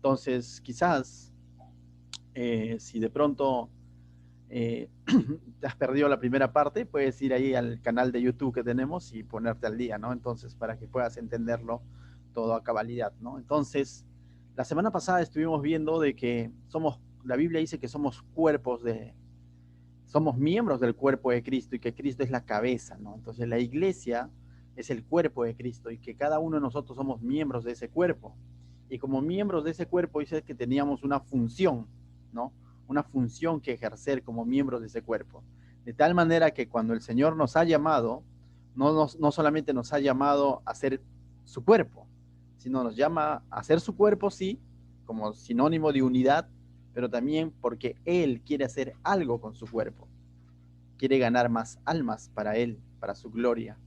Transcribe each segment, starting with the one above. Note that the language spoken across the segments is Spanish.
Entonces, quizás, si de pronto te has perdido la primera parte, puedes ir ahí al canal de YouTube que tenemos y ponerte al día, ¿no? Entonces, para que puedas entenderlo todo a cabalidad, ¿no? Entonces, la semana pasada estuvimos viendo de que la Biblia dice que somos miembros del cuerpo de Cristo y que Cristo es la cabeza, ¿no? Entonces, la iglesia es el cuerpo de Cristo y que cada uno de nosotros somos miembros de ese cuerpo. Y como miembros de ese cuerpo dice que teníamos una función, ¿no? Una función que ejercer como miembros de ese cuerpo. De tal manera que cuando el Señor nos ha llamado, no solamente nos ha llamado a ser su cuerpo, sino nos llama a ser su cuerpo, sí, como sinónimo de unidad, pero también porque Él quiere hacer algo con su cuerpo. Quiere ganar más almas para Él, para su gloria.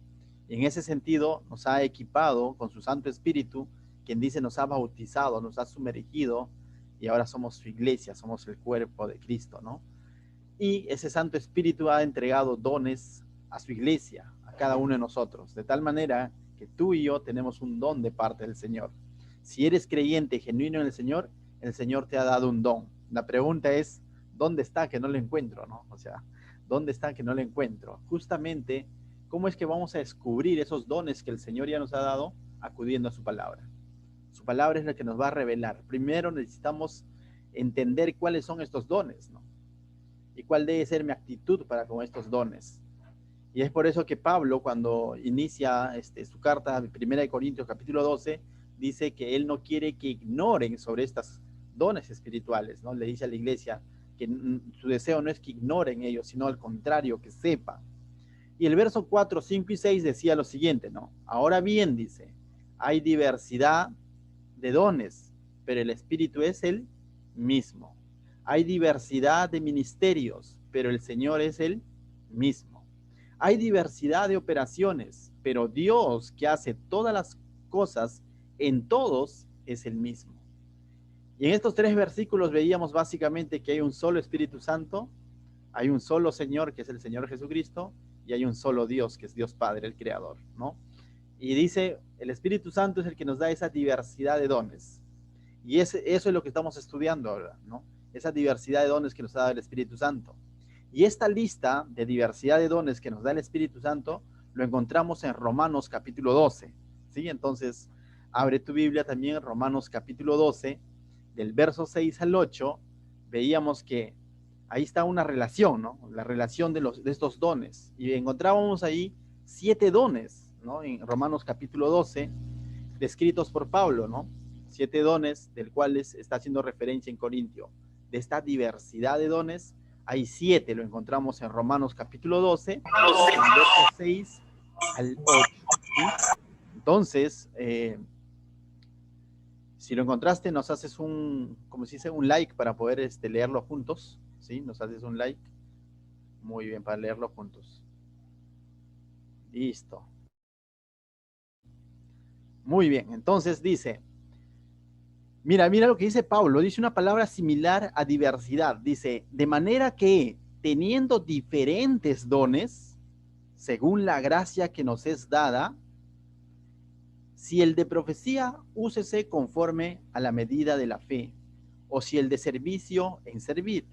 Y en ese sentido nos ha equipado con su Santo Espíritu, quien dice nos ha bautizado, nos ha sumergido, y ahora somos su iglesia, somos el cuerpo de Cristo, ¿no? Y ese Santo Espíritu ha entregado dones a su iglesia, a cada uno de nosotros, de tal manera que tú y yo tenemos un don de parte del Señor. Si eres creyente genuino en el Señor te ha dado un don. La pregunta es, ¿dónde está que no lo encuentro, no? O sea, ¿dónde está que no lo encuentro? Justamente, ¿cómo es que vamos a descubrir esos dones que el Señor ya nos ha dado? Acudiendo a su palabra. Su palabra es la que nos va a revelar. Primero necesitamos entender cuáles son estos dones, ¿no? Y cuál debe ser mi actitud para con estos dones. Y es por eso que Pablo, cuando inicia su carta, 1 Corintios capítulo 12, dice que él no quiere que ignoren sobre estos dones espirituales, ¿no? Le dice a la iglesia que su deseo no es que ignoren ellos, sino al contrario, que sepan. Y el verso 4, 5 y 6 decía lo siguiente, ¿no? Ahora bien, dice, hay diversidad de dones, pero el Espíritu es el mismo. Hay diversidad de ministerios, pero el Señor es el mismo. Hay diversidad de operaciones, pero Dios que hace todas las cosas en todos es el mismo. Y en estos tres versículos veíamos básicamente que hay un solo Espíritu Santo, hay un solo Señor que es el Señor Jesucristo y hay un solo Dios que es Dios Padre, el Creador, ¿no? Y dice, el Espíritu Santo es el que nos da esa diversidad de dones. Y eso es lo que estamos estudiando ahora, ¿no? Esa diversidad de dones que nos da el Espíritu Santo. Y esta lista de diversidad de dones que nos da el Espíritu Santo lo encontramos en Romanos capítulo 12, ¿sí? Entonces, abre tu Biblia también, Romanos capítulo 12, del verso 6 al 8, veíamos que ahí está una relación, ¿no? La relación de estos dones. Y encontrábamos ahí 7 dones, ¿no? En Romanos capítulo 12, descritos por Pablo, ¿no? 7 dones, del cuales está haciendo referencia en Corintio. De esta diversidad de dones, hay 7, lo encontramos en Romanos capítulo 12, del verso 6 al 8. ¿Sí? Entonces, si lo encontraste, nos haces como se dice, un like para poder leerlo juntos. ¿Sí? Nos haces un like. Muy bien, para leerlo juntos. Listo. Muy bien, entonces dice, mira lo que dice Pablo, dice una palabra similar a diversidad, dice, de manera que teniendo diferentes dones, según la gracia que nos es dada, si el de profecía, úsese conforme a la medida de la fe, o si el de servicio, en servir,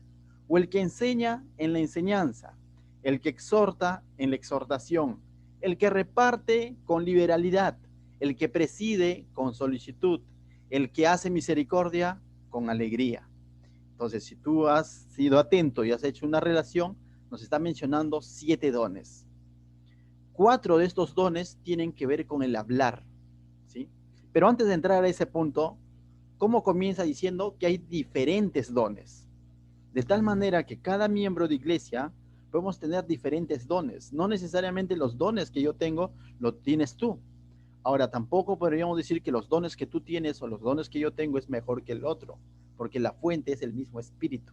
o el que enseña, en la enseñanza, el que exhorta, en la exhortación, el que reparte, con liberalidad, el que preside, con solicitud, el que hace misericordia, con alegría. Entonces, si tú has sido atento y has hecho una relación, nos está mencionando 7 dones. 4 de estos dones tienen que ver con el hablar, ¿sí? Pero antes de entrar a ese punto, ¿cómo comienza diciendo que hay diferentes dones? De tal manera que cada miembro de iglesia podemos tener diferentes dones. No necesariamente los dones que yo tengo los tienes tú. Ahora, tampoco podríamos decir que los dones que tú tienes o los dones que yo tengo es mejor que el otro, porque la fuente es el mismo espíritu.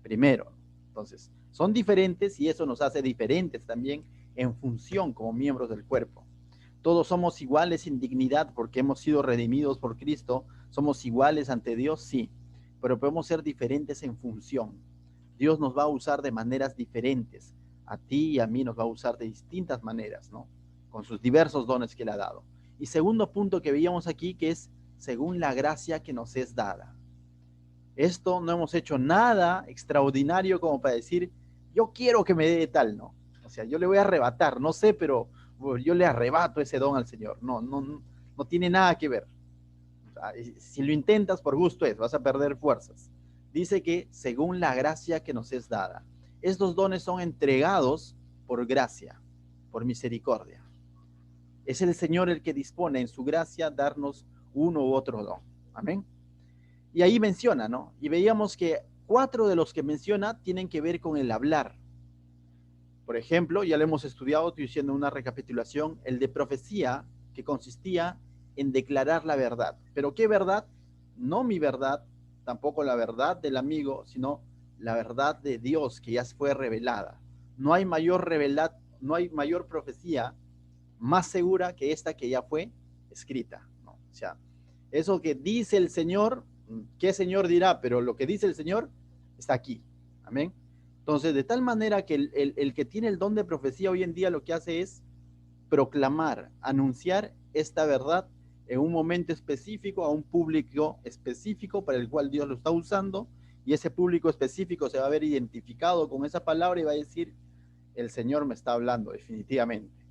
Primero, entonces, son diferentes y eso nos hace diferentes también en función como miembros del cuerpo. Todos somos iguales en dignidad porque hemos sido redimidos por Cristo. Somos iguales ante Dios, sí, pero podemos ser diferentes en función. Dios nos va a usar de maneras diferentes. A ti y a mí nos va a usar de distintas maneras, ¿no? Con sus diversos dones que le ha dado. Y segundo punto que veíamos aquí, que es según la gracia que nos es dada. Esto no hemos hecho nada extraordinario como para decir, yo quiero que me dé tal, ¿no? O sea, yo le voy a arrebatar, no sé, pero yo le arrebato ese don al Señor. No tiene nada que ver. O sea, si lo intentas por gusto vas a perder fuerzas. Dice que según la gracia que nos es dada. Estos dones son entregados por gracia, por misericordia. Es el Señor el que dispone en su gracia darnos uno u otro don. Amén. Y ahí menciona, ¿no? Y veíamos que 4 de los que menciona tienen que ver con el hablar. Por ejemplo, ya lo hemos estudiado, estoy haciendo una recapitulación, el de profecía, que consistía en declarar la verdad. ¿Pero qué verdad? No mi verdad, tampoco la verdad del amigo, sino la verdad de Dios que ya fue revelada. No hay mayor no hay mayor profecía más segura que esta que ya fue escrita, ¿no? O sea, eso que dice el Señor, ¿qué Señor dirá? Pero lo que dice el Señor está aquí. Amén. Entonces, de tal manera que el que tiene el don de profecía hoy en día lo que hace es proclamar, anunciar esta verdad en un momento específico, a un público específico para el cual Dios lo está usando, y ese público específico se va a ver identificado con esa palabra y va a decir, el Señor me está hablando definitivamente.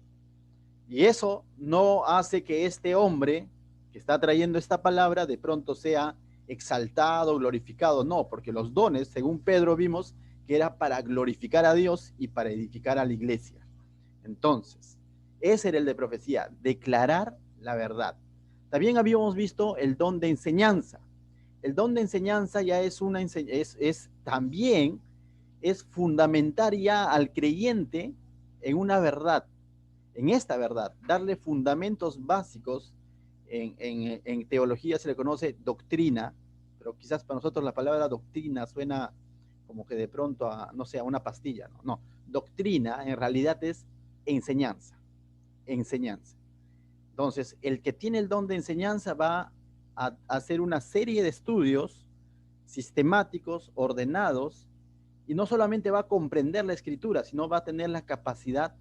Y eso no hace que este hombre que está trayendo esta palabra de pronto sea exaltado, glorificado, no, porque los dones, según Pedro vimos, que era para glorificar a Dios y para edificar a la iglesia. Entonces, ese era el de profecía, declarar la verdad. También habíamos visto el don de enseñanza. El don de enseñanza ya también es fundamentar ya al creyente en una verdad, en esta verdad, darle fundamentos básicos. En teología se le conoce doctrina, pero quizás para nosotros la palabra doctrina suena como que de pronto a, no sé, a una pastilla, ¿no? No, doctrina en realidad es enseñanza, enseñanza. Entonces, el que tiene el don de enseñanza va a hacer una serie de estudios sistemáticos, ordenados, y no solamente va a comprender la escritura, sino va a tener la capacidad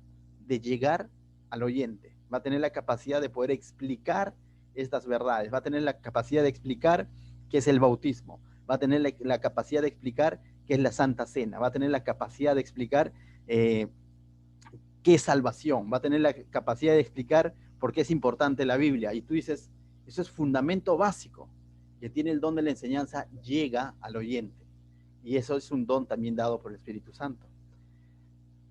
de llegar al oyente, va a tener la capacidad de poder explicar estas verdades, va a tener la capacidad de explicar qué es el bautismo, va a tener la capacidad de explicar qué es la Santa Cena, va a tener la capacidad de explicar qué es salvación, va a tener la capacidad de explicar por qué es importante la Biblia. Y tú dices, eso es fundamento básico, que tiene el don de la enseñanza, llega al oyente. Y eso es un don también dado por el Espíritu Santo.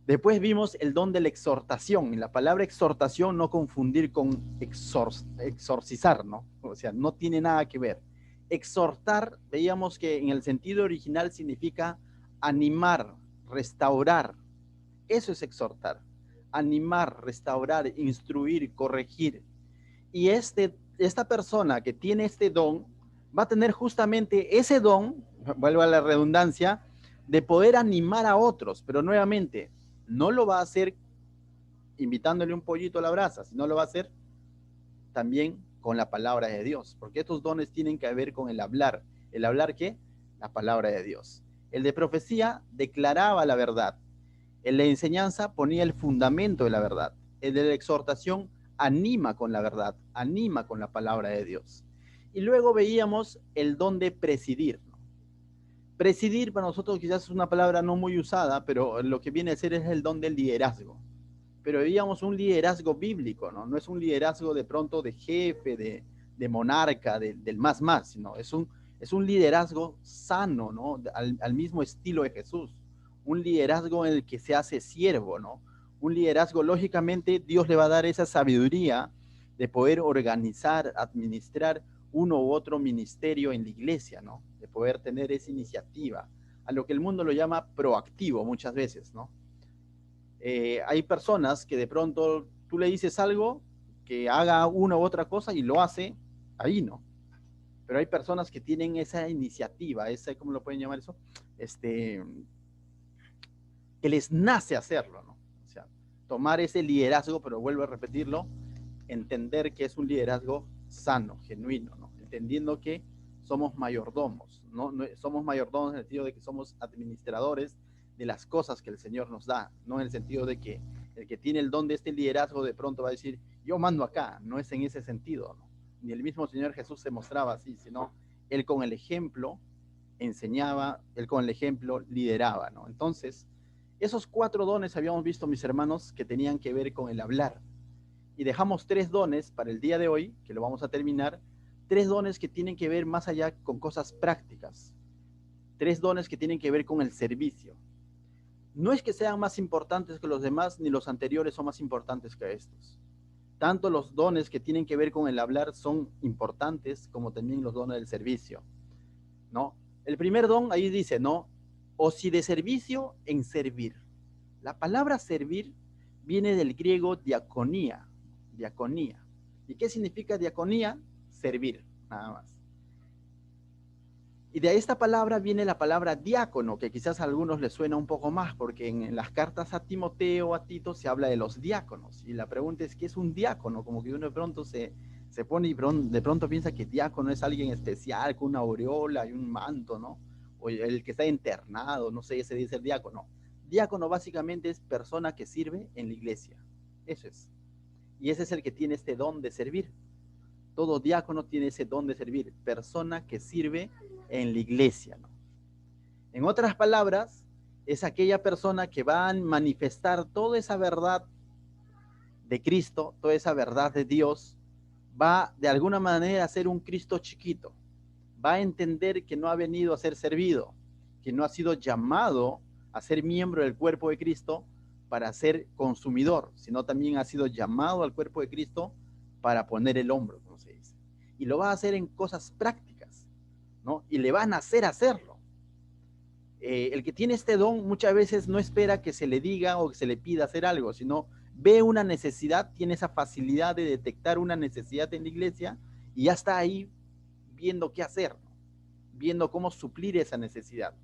Después vimos el don de la exhortación, y la palabra exhortación no confundir con exorcizar, ¿no? O sea, no tiene nada que ver. Exhortar, veíamos que en el sentido original significa animar, restaurar. Eso es exhortar. Animar, restaurar, instruir, corregir. Y esta persona que tiene este don va a tener justamente ese don, vuelvo a la redundancia, de poder animar a otros, pero nuevamente, no lo va a hacer invitándole un pollito a la brasa, sino lo va a hacer también con la palabra de Dios, porque estos dones tienen que ver con el hablar. ¿El hablar qué? La palabra de Dios. El de profecía declaraba la verdad. El de enseñanza ponía el fundamento de la verdad. El de la exhortación anima con la verdad, anima con la palabra de Dios. Y luego veíamos el don de presidir. Presidir para nosotros quizás es una palabra no muy usada, pero lo que viene a ser es el don del liderazgo. Pero veíamos un liderazgo bíblico, ¿no? No es un liderazgo de pronto de jefe, de monarca, del más, sino es un liderazgo sano, ¿no? Al mismo estilo de Jesús. Un liderazgo en el que se hace siervo, ¿no? Un liderazgo, lógicamente, Dios le va a dar esa sabiduría de poder organizar, administrar uno u otro ministerio en la iglesia, ¿no? De poder tener esa iniciativa, a lo que el mundo lo llama proactivo muchas veces, ¿no? Hay personas que de pronto tú le dices algo, que haga una u otra cosa y lo hace ahí, ¿no? Pero hay personas que tienen esa iniciativa, ¿cómo lo pueden llamar eso? Que les nace hacerlo, ¿no? O sea, tomar ese liderazgo, pero vuelvo a repetirlo, entender que es un liderazgo sano, genuino, ¿no? Entendiendo que somos mayordomos, ¿no? Somos mayordomos en el sentido de que somos administradores de las cosas que el Señor nos da, no en el sentido de que el que tiene el don de este liderazgo de pronto va a decir, yo mando acá, no es en ese sentido, ¿no? ni el mismo Señor Jesús se mostraba así, sino Él con el ejemplo enseñaba, Él con el ejemplo lideraba, ¿no? Entonces, esos 4 dones habíamos visto, mis hermanos, que tenían que ver con el hablar. Y dejamos 3 dones para el día de hoy, que lo vamos a terminar, 3 dones que tienen que ver más allá con cosas prácticas, 3 dones que tienen que ver con el servicio. No es que sean más importantes que los demás, ni los anteriores son más importantes que estos. Tanto los dones que tienen que ver con el hablar son importantes, como también los dones del servicio, ¿no? El primer don ahí dice, ¿no? O si de servicio, en servir. La palabra servir viene del griego diaconía, diaconía. ¿Y qué significa diaconía? Servir, nada más. Y de esta palabra viene la palabra diácono, que quizás a algunos les suena un poco más, porque en las cartas a Timoteo, a Tito, se habla de los diáconos. Y la pregunta es, ¿qué es un diácono? Como que uno de pronto se pone y de pronto piensa que diácono es alguien especial, con una aureola y un manto, ¿no? O el que está internado, no sé, ese dice el diácono. Diácono básicamente es persona que sirve en la iglesia. Eso es. Y ese es el que tiene este don de servir. Todo diácono tiene ese don de servir, persona que sirve en la iglesia, ¿no? En otras palabras, es aquella persona que va a manifestar toda esa verdad de Cristo, toda esa verdad de Dios, va de alguna manera a ser un Cristo chiquito, va a entender que no ha venido a ser servido, que no ha sido llamado a ser miembro del cuerpo de Cristo para ser consumidor, sino también ha sido llamado al cuerpo de Cristo para poner el hombro, como se dice. Y lo va a hacer en cosas prácticas, ¿no? Y le van a hacer hacerlo. El que tiene este don muchas veces no espera que se le diga o que se le pida hacer algo, sino ve una necesidad, tiene esa facilidad de detectar una necesidad en la iglesia y ya está ahí viendo qué hacer, ¿no? Viendo cómo suplir esa necesidad.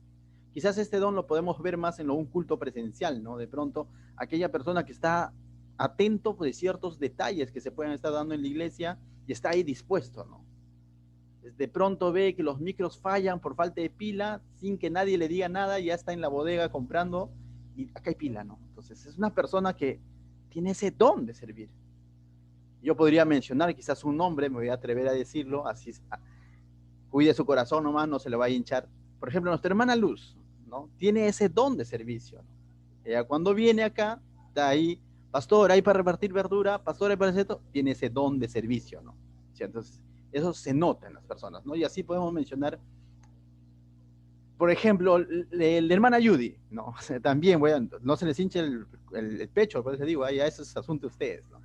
Quizás este don lo podemos ver más en un culto presencial, ¿no? De pronto, aquella persona que está atento de ciertos detalles que se pueden estar dando en la iglesia y está ahí dispuesto, ¿no? De pronto ve que los micros fallan por falta de pila, sin que nadie le diga nada, ya está en la bodega comprando y acá hay pila, ¿no? Entonces es una persona que tiene ese don de servir. Yo podría mencionar quizás un nombre, me voy a atrever a decirlo, así cuide su corazón nomás, no se le va a hinchar. Por ejemplo, nuestra hermana Luz, ¿no? Tiene ese don de servicio, ¿no? Ella cuando viene acá, está ahí, pastor, hay para repartir verdura, pastor, hay para hacer esto, tiene ese don de servicio, ¿no? ¿Sí? Entonces, eso se nota en las personas, ¿no? Y así podemos mencionar, por ejemplo, la hermana Judy, ¿no? También, bueno, no se les hinche el pecho, por eso digo, ya eso es asunto de ustedes, ¿no?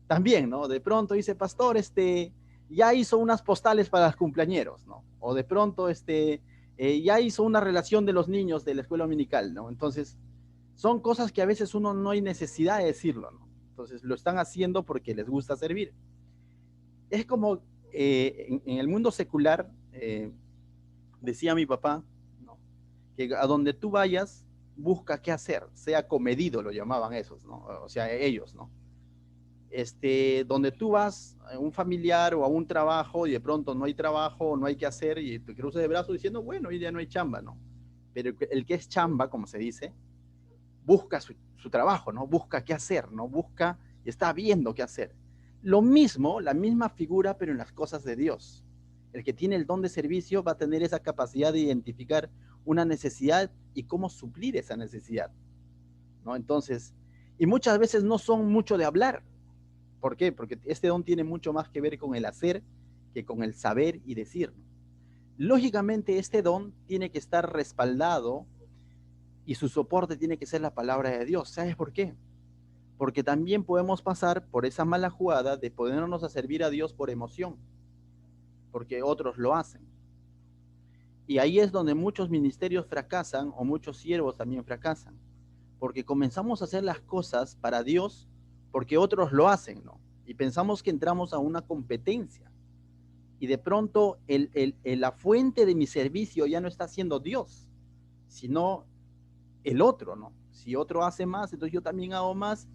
También, ¿no? De pronto dice, pastor, ya hizo unas postales para los cumpleañeros, ¿no? O de pronto, ya hizo una relación de los niños de la escuela dominical, ¿no? Entonces, son cosas que a veces uno no hay necesidad de decirlo, ¿no? Entonces, lo están haciendo porque les gusta servir. Es como en el mundo secular, decía mi papá, ¿no? Que a donde tú vayas, busca qué hacer, sea comedido, lo llamaban esos, ¿no? O sea, ellos, ¿no? Donde tú vas a un familiar o a un trabajo y de pronto no hay trabajo, no hay que hacer y te cruzas de brazos diciendo, bueno, hoy día no hay chamba, ¿no? Pero el que es chamba, como se dice, busca su trabajo, ¿no? Busca qué hacer, ¿no? Busca y está viendo qué hacer. Lo mismo, la misma figura, pero en las cosas de Dios. El que tiene el don de servicio va a tener esa capacidad de identificar una necesidad y cómo suplir esa necesidad, ¿no? Entonces, y muchas veces no son mucho de hablar. ¿Por qué? Porque este don tiene mucho más que ver con el hacer que con el saber y decir. Lógicamente, este don tiene que estar respaldado y su soporte tiene que ser la palabra de Dios. ¿Sabes por qué? Porque también podemos pasar por esa mala jugada de ponernos a servir a Dios por emoción, porque otros lo hacen. Y ahí es donde muchos ministerios fracasan o muchos siervos también fracasan, porque comenzamos a hacer las cosas para Dios porque otros lo hacen, ¿no? Y pensamos que entramos a una competencia. Y de pronto la fuente de mi servicio ya no está siendo Dios, sino el otro, ¿no? Si otro hace más, entonces yo también hago más.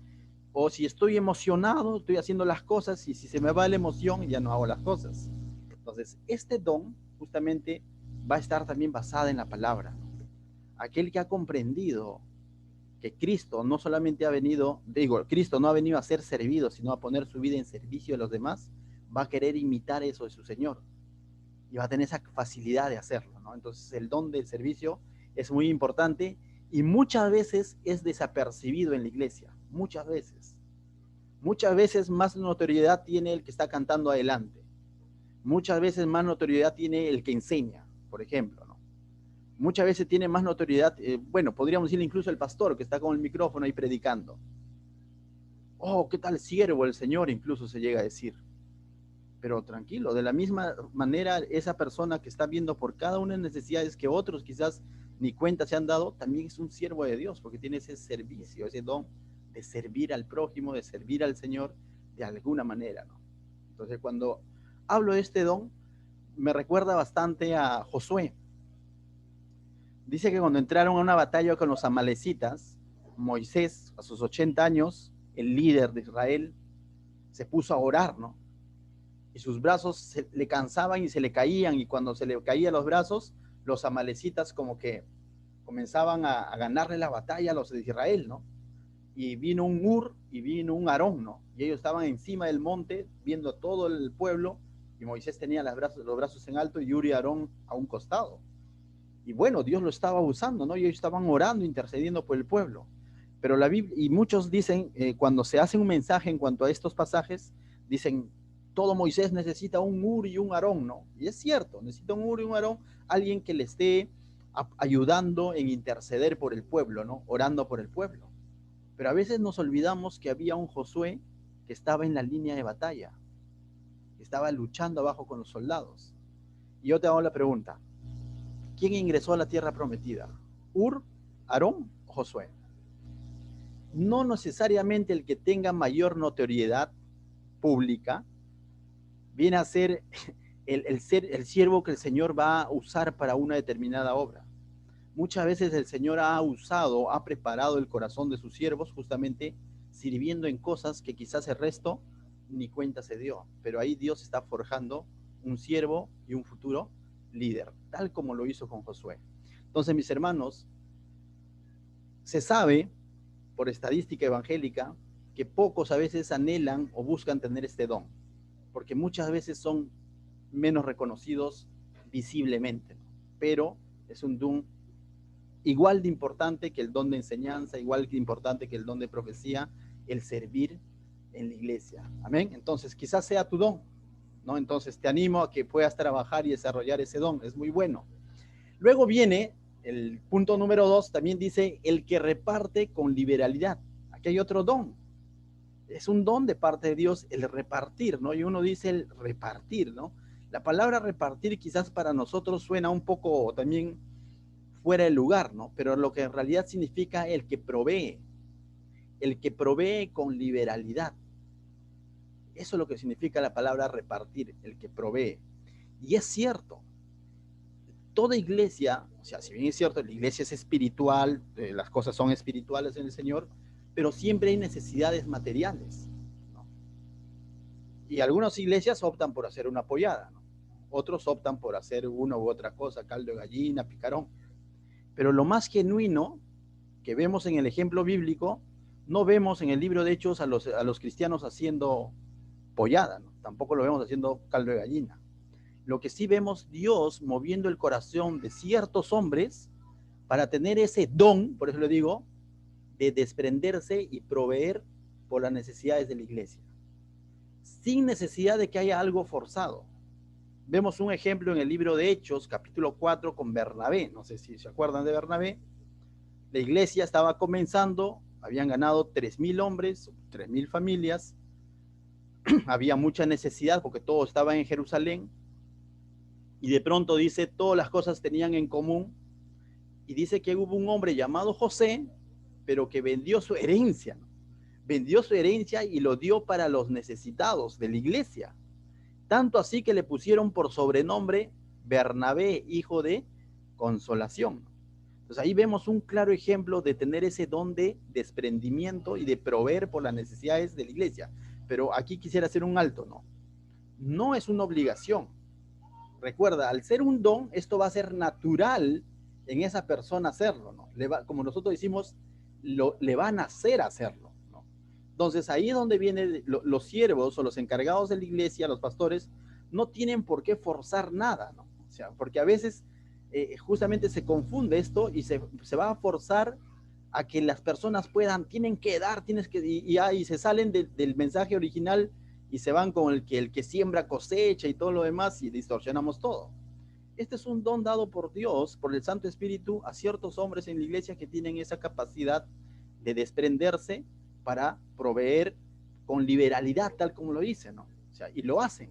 O si estoy emocionado, estoy haciendo las cosas y si se me va la emoción, ya no hago las cosas. Entonces, este don justamente va a estar también basada en la palabra, ¿no? Aquel que ha comprendido que Cristo no solamente ha venido, digo, Cristo no ha venido a ser servido, sino a poner su vida en servicio de los demás, va a querer imitar eso de su Señor y va a tener esa facilidad de hacerlo, ¿no? Entonces el don del servicio es muy importante y muchas veces es desapercibido en la iglesia, muchas veces. Muchas veces más notoriedad tiene el que está cantando adelante. Muchas veces más notoriedad tiene el que enseña, por ejemplo, ¿no? Muchas veces tiene más notoriedad, bueno, podríamos decir incluso el pastor que está con el micrófono ahí predicando. Oh, ¿qué tal siervo el Señor? Incluso se llega a decir. Pero tranquilo, de la misma manera, esa persona que está viendo por cada una de las necesidades que otros quizás ni cuenta se han dado, también es un siervo de Dios, porque tiene ese servicio, ese don de servir al prójimo, de servir al Señor de alguna manera, ¿no? Entonces, cuando hablo de este don, me recuerda bastante a Josué. Dice que cuando entraron a una batalla con los amalecitas, Moisés, a sus 80 años, el líder de Israel, se puso a orar, ¿no? Y sus brazos le cansaban y se le caían, y cuando se le caían los brazos, los amalecitas como que comenzaban a ganarle la batalla a los de Israel, ¿no? Y vino un Ur y vino un Aarón, ¿no? Y ellos estaban encima del monte viendo todo el pueblo, y Moisés tenía los brazos en alto y Ur y Aarón a un costado. Y bueno, Dios lo estaba usando, ¿no? Y ellos estaban orando, intercediendo por el pueblo. Pero la Biblia, y muchos dicen, cuando se hace un mensaje en cuanto a estos pasajes, dicen, todo Moisés necesita un Ur y un Aarón, ¿no? Y es cierto, necesita un Ur y un Aarón, alguien que le esté ayudando en interceder por el pueblo, ¿no? Orando por el pueblo. Pero a veces nos olvidamos que había un Josué que estaba en la línea de batalla, que estaba luchando abajo con los soldados. Y yo te hago la pregunta, ¿quién ingresó a la tierra prometida? ¿Ur, Aarón o Josué? No necesariamente el que tenga mayor notoriedad pública viene a ser el siervo que el Señor va a usar para una determinada obra. Muchas veces el Señor ha usado, ha preparado el corazón de sus siervos justamente sirviendo en cosas que quizás el resto ni cuenta se dio. Pero ahí Dios está forjando un siervo y un futuro líder, tal como lo hizo con Josué. Entonces, mis hermanos, se sabe por estadística evangélica que pocos a veces anhelan o buscan tener este don, porque muchas veces son menos reconocidos visiblemente, ¿no? Pero es un don igual de importante que el don de enseñanza, igual de importante que el don de profecía, el servir en la iglesia. Amén. Entonces, quizás sea tu don, ¿no? Entonces, te animo a que puedas trabajar y desarrollar ese don. Es muy bueno. Luego viene el punto número 2, también dice el que reparte con liberalidad. Aquí hay otro don. Es un don de parte de Dios el repartir, ¿no? Y uno dice el repartir, ¿no? La palabra repartir quizás para nosotros suena un poco también fuera de lugar, ¿no? Pero lo que en realidad significa el que provee con liberalidad. Eso es lo que significa la palabra repartir, el que provee. Y es cierto, toda iglesia, o sea, si bien es cierto, la iglesia es espiritual, las cosas son espirituales en el Señor, pero siempre hay necesidades materiales, ¿no? Y algunas iglesias optan por hacer una pollada, ¿no? Otros optan por hacer una u otra cosa, caldo de gallina, picarón. Pero lo más genuino que vemos en el ejemplo bíblico, no vemos en el libro de Hechos a los cristianos haciendo pollada, ¿no? Tampoco lo vemos haciendo caldo de gallina. Lo que sí vemos Dios moviendo el corazón de ciertos hombres para tener ese don, por eso le digo, de desprenderse y proveer por las necesidades de la iglesia, sin necesidad de que haya algo forzado. Vemos un ejemplo en el libro de Hechos, capítulo 4, con Bernabé. No sé si se acuerdan de Bernabé. La iglesia estaba comenzando, habían ganado 3,000 hombres, 3,000 familias, había mucha necesidad porque todo estaba en Jerusalén, y de pronto dice, todas las cosas tenían en común, y dice que hubo un hombre llamado José, pero que vendió su herencia, ¿no? Vendió su herencia y lo dio para los necesitados de la iglesia. Tanto así que le pusieron por sobrenombre Bernabé, hijo de consolación. Entonces ahí vemos un claro ejemplo de tener ese don de desprendimiento y de proveer por las necesidades de la iglesia. Pero aquí quisiera hacer un alto, ¿no? No es una obligación. Recuerda, al ser un don, esto va a ser natural en esa persona hacerlo, ¿no? Como nosotros decimos, le van a hacer hacerlo, ¿no? Entonces ahí es donde vienen los siervos o los encargados de la iglesia, los pastores, no tienen por qué forzar nada, ¿no? O sea, porque a veces justamente se confunde esto y se va a forzar a que las personas tienen que dar, y se salen del mensaje original y se van con el que siembra cosecha y todo lo demás y distorsionamos todo. Este es un don dado por Dios, por el Santo Espíritu, a ciertos hombres en la iglesia que tienen esa capacidad de desprenderse para proveer con liberalidad, tal como lo dicen, ¿no? O sea, y lo hacen.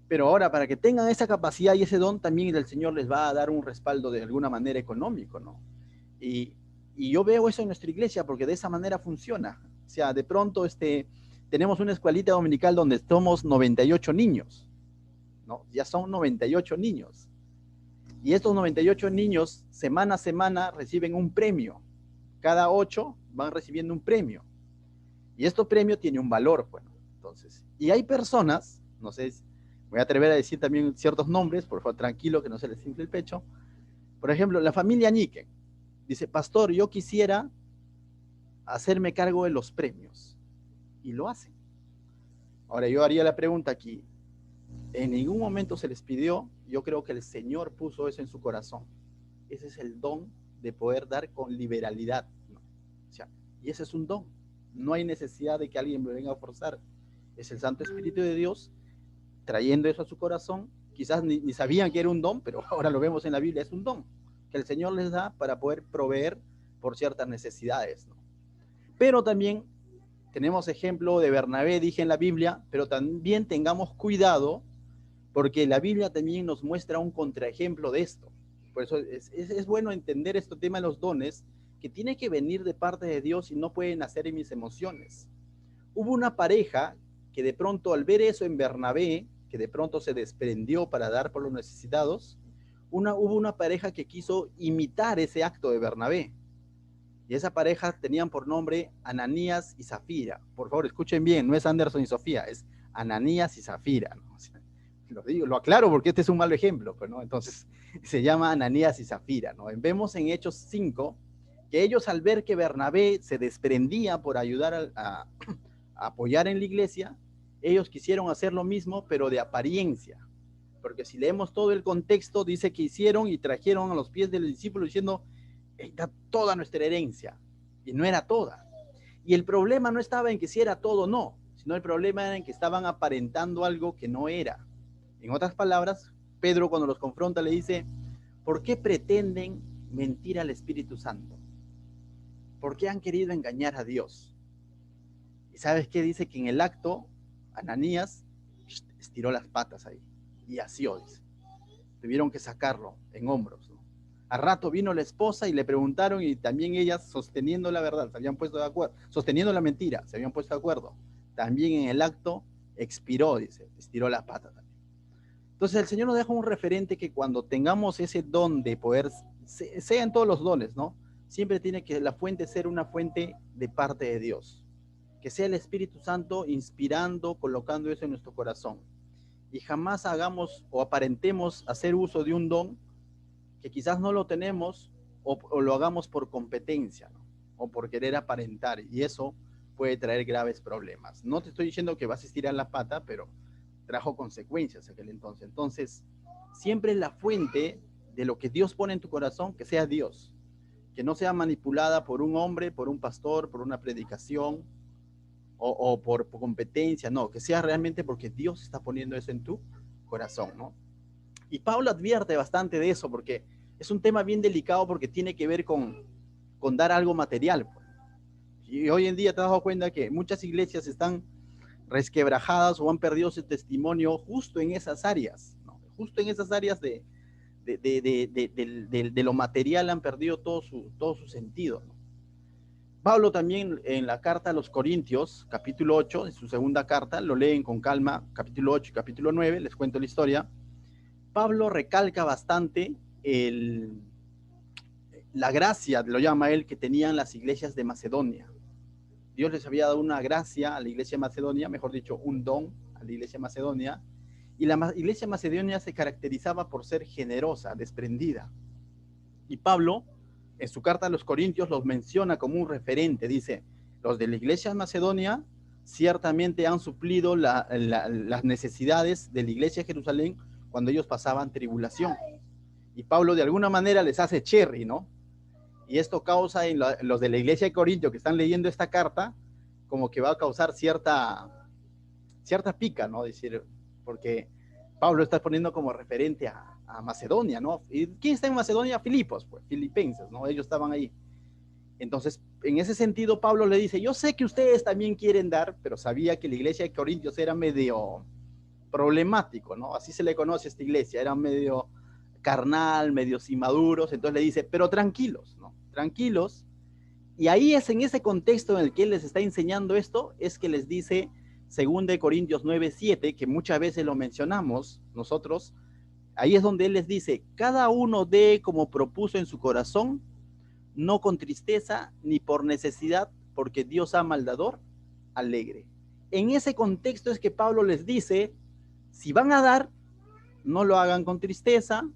Pero ahora, para que tengan esa capacidad y ese don, también el Señor les va a dar un respaldo de alguna manera económico, ¿no? Y yo veo eso en nuestra iglesia porque de esa manera funciona. O sea, de pronto tenemos una escuelita dominical donde somos 98 niños, ¿no? Ya son 98 niños. Y estos 98 niños, semana a semana, reciben un premio. Cada 8 van recibiendo un premio. Y este premio tiene un valor, bueno. Entonces, y hay personas, no sé, voy a atrever a decir también ciertos nombres, por favor, tranquilo, que no se les infle el pecho. Por ejemplo, la familia Ñique dice, pastor, yo quisiera hacerme cargo de los premios. Y lo hacen. Ahora, yo haría la pregunta aquí. En ningún momento se les pidió, yo creo que el Señor puso eso en su corazón. Ese es el don de poder dar con liberalidad, ¿no? O sea, y ese es un don. No hay necesidad de que alguien me venga a forzar. Es el Santo Espíritu de Dios trayendo eso a su corazón. Quizás ni sabían que era un don, pero ahora lo vemos en la Biblia, es un don que el Señor les da para poder proveer por ciertas necesidades, ¿no? Pero también tenemos ejemplo de Bernabé, dije en la Biblia, pero también tengamos cuidado porque la Biblia también nos muestra un contraejemplo de esto. Por eso es bueno entender este tema de los dones, que tiene que venir de parte de Dios y no pueden nacer en mis emociones. Hubo una pareja que de pronto al ver eso en Bernabé, que de pronto se desprendió para dar por los necesitados, hubo una pareja que quiso imitar ese acto de Bernabé. Y esa pareja tenían por nombre Ananías y Zafira. Por favor, escuchen bien, no es Anderson y Sofía, es Ananías y Zafira, ¿no? O sea, lo aclaro porque este es un mal ejemplo, pues, ¿no? Entonces, se llama Ananías y Zafira, ¿no? Vemos en Hechos 5 que ellos al ver que Bernabé se desprendía por ayudar a apoyar en la iglesia, ellos quisieron hacer lo mismo, pero de apariencia. Porque si leemos todo el contexto, dice que hicieron y trajeron a los pies del discípulo diciendo, está toda nuestra herencia. Y no era toda. Y el problema no estaba en que si era todo o no, sino el problema era en que estaban aparentando algo que no era. En otras palabras, Pedro cuando los confronta le dice, ¿por qué pretenden mentir al Espíritu Santo? ¿Por qué han querido engañar a Dios? ¿Y sabes qué? Dice que en el acto, Ananías estiró las patas ahí y asió, dice. Tuvieron que sacarlo en hombros, ¿no? Al rato vino la esposa y le preguntaron y también ellas sosteniendo la verdad, se habían puesto de acuerdo, sosteniendo la mentira, se habían puesto de acuerdo. También en el acto expiró, dice, estiró las patas también. Entonces el Señor nos deja un referente que cuando tengamos ese don de poder, sea en todos los dones, ¿no? Siempre tiene que la fuente ser una fuente de parte de Dios. Que sea el Espíritu Santo inspirando, colocando eso en nuestro corazón. Y jamás hagamos o aparentemos hacer uso de un don que quizás no lo tenemos o lo hagamos por competencia, ¿no? O por querer aparentar. Y eso puede traer graves problemas. No te estoy diciendo que vas a estirar la pata, pero trajo consecuencias aquel entonces. Entonces, siempre la fuente de lo que Dios pone en tu corazón, que sea Dios. Que no sea manipulada por un hombre, por un pastor, por una predicación o por competencia. No, que sea realmente porque Dios está poniendo eso en tu corazón, ¿no? Y Pablo advierte bastante de eso porque es un tema bien delicado porque tiene que ver con dar algo material. Y hoy en día te has dado cuenta que muchas iglesias están resquebrajadas o han perdido ese testimonio justo en esas áreas, ¿no? Justo en esas áreas de lo material han perdido todo su sentido, ¿no? Pablo también en la carta a los Corintios, capítulo 8, en su segunda carta, lo leen con calma, capítulo 8 y capítulo 9, les cuento la historia. Pablo recalca bastante la gracia, lo llama él, que tenían las iglesias de Macedonia. Dios les había dado una gracia a la iglesia de Macedonia, mejor dicho, un don a la iglesia de Macedonia, y la iglesia de Macedonia se caracterizaba por ser generosa, desprendida. Y Pablo, en su carta a los Corintios, los menciona como un referente, dice, Los de la iglesia de Macedonia ciertamente han suplido las necesidades de la iglesia de Jerusalén cuando ellos pasaban tribulación. Y Pablo de alguna manera les hace cherry, ¿no? Y esto causa en los de la iglesia de Corintio que están leyendo esta carta, como que va a causar cierta pica, ¿no? Decir, porque Pablo está poniendo como referente a Macedonia, ¿no? ¿Y quién está en Macedonia? Filipos, pues, filipenses, ¿no? Ellos estaban ahí. Entonces, en ese sentido, Pablo le dice, yo sé que ustedes también quieren dar, pero sabía que la iglesia de Corintios era medio problemático, ¿no? Así se le conoce a esta iglesia, era medio carnal, medio inmaduros, entonces le dice, pero tranquilos, ¿no? Tranquilos. Y ahí es en ese contexto en el que él les está enseñando esto, es que les dice, 2 Corintios 9:7, que muchas veces lo mencionamos nosotros, ahí es donde él les dice, cada uno dé como propuso en su corazón, no con tristeza ni por necesidad, porque Dios ama al dador alegre. En ese contexto es que Pablo les dice, si van a dar, no lo hagan con tristeza,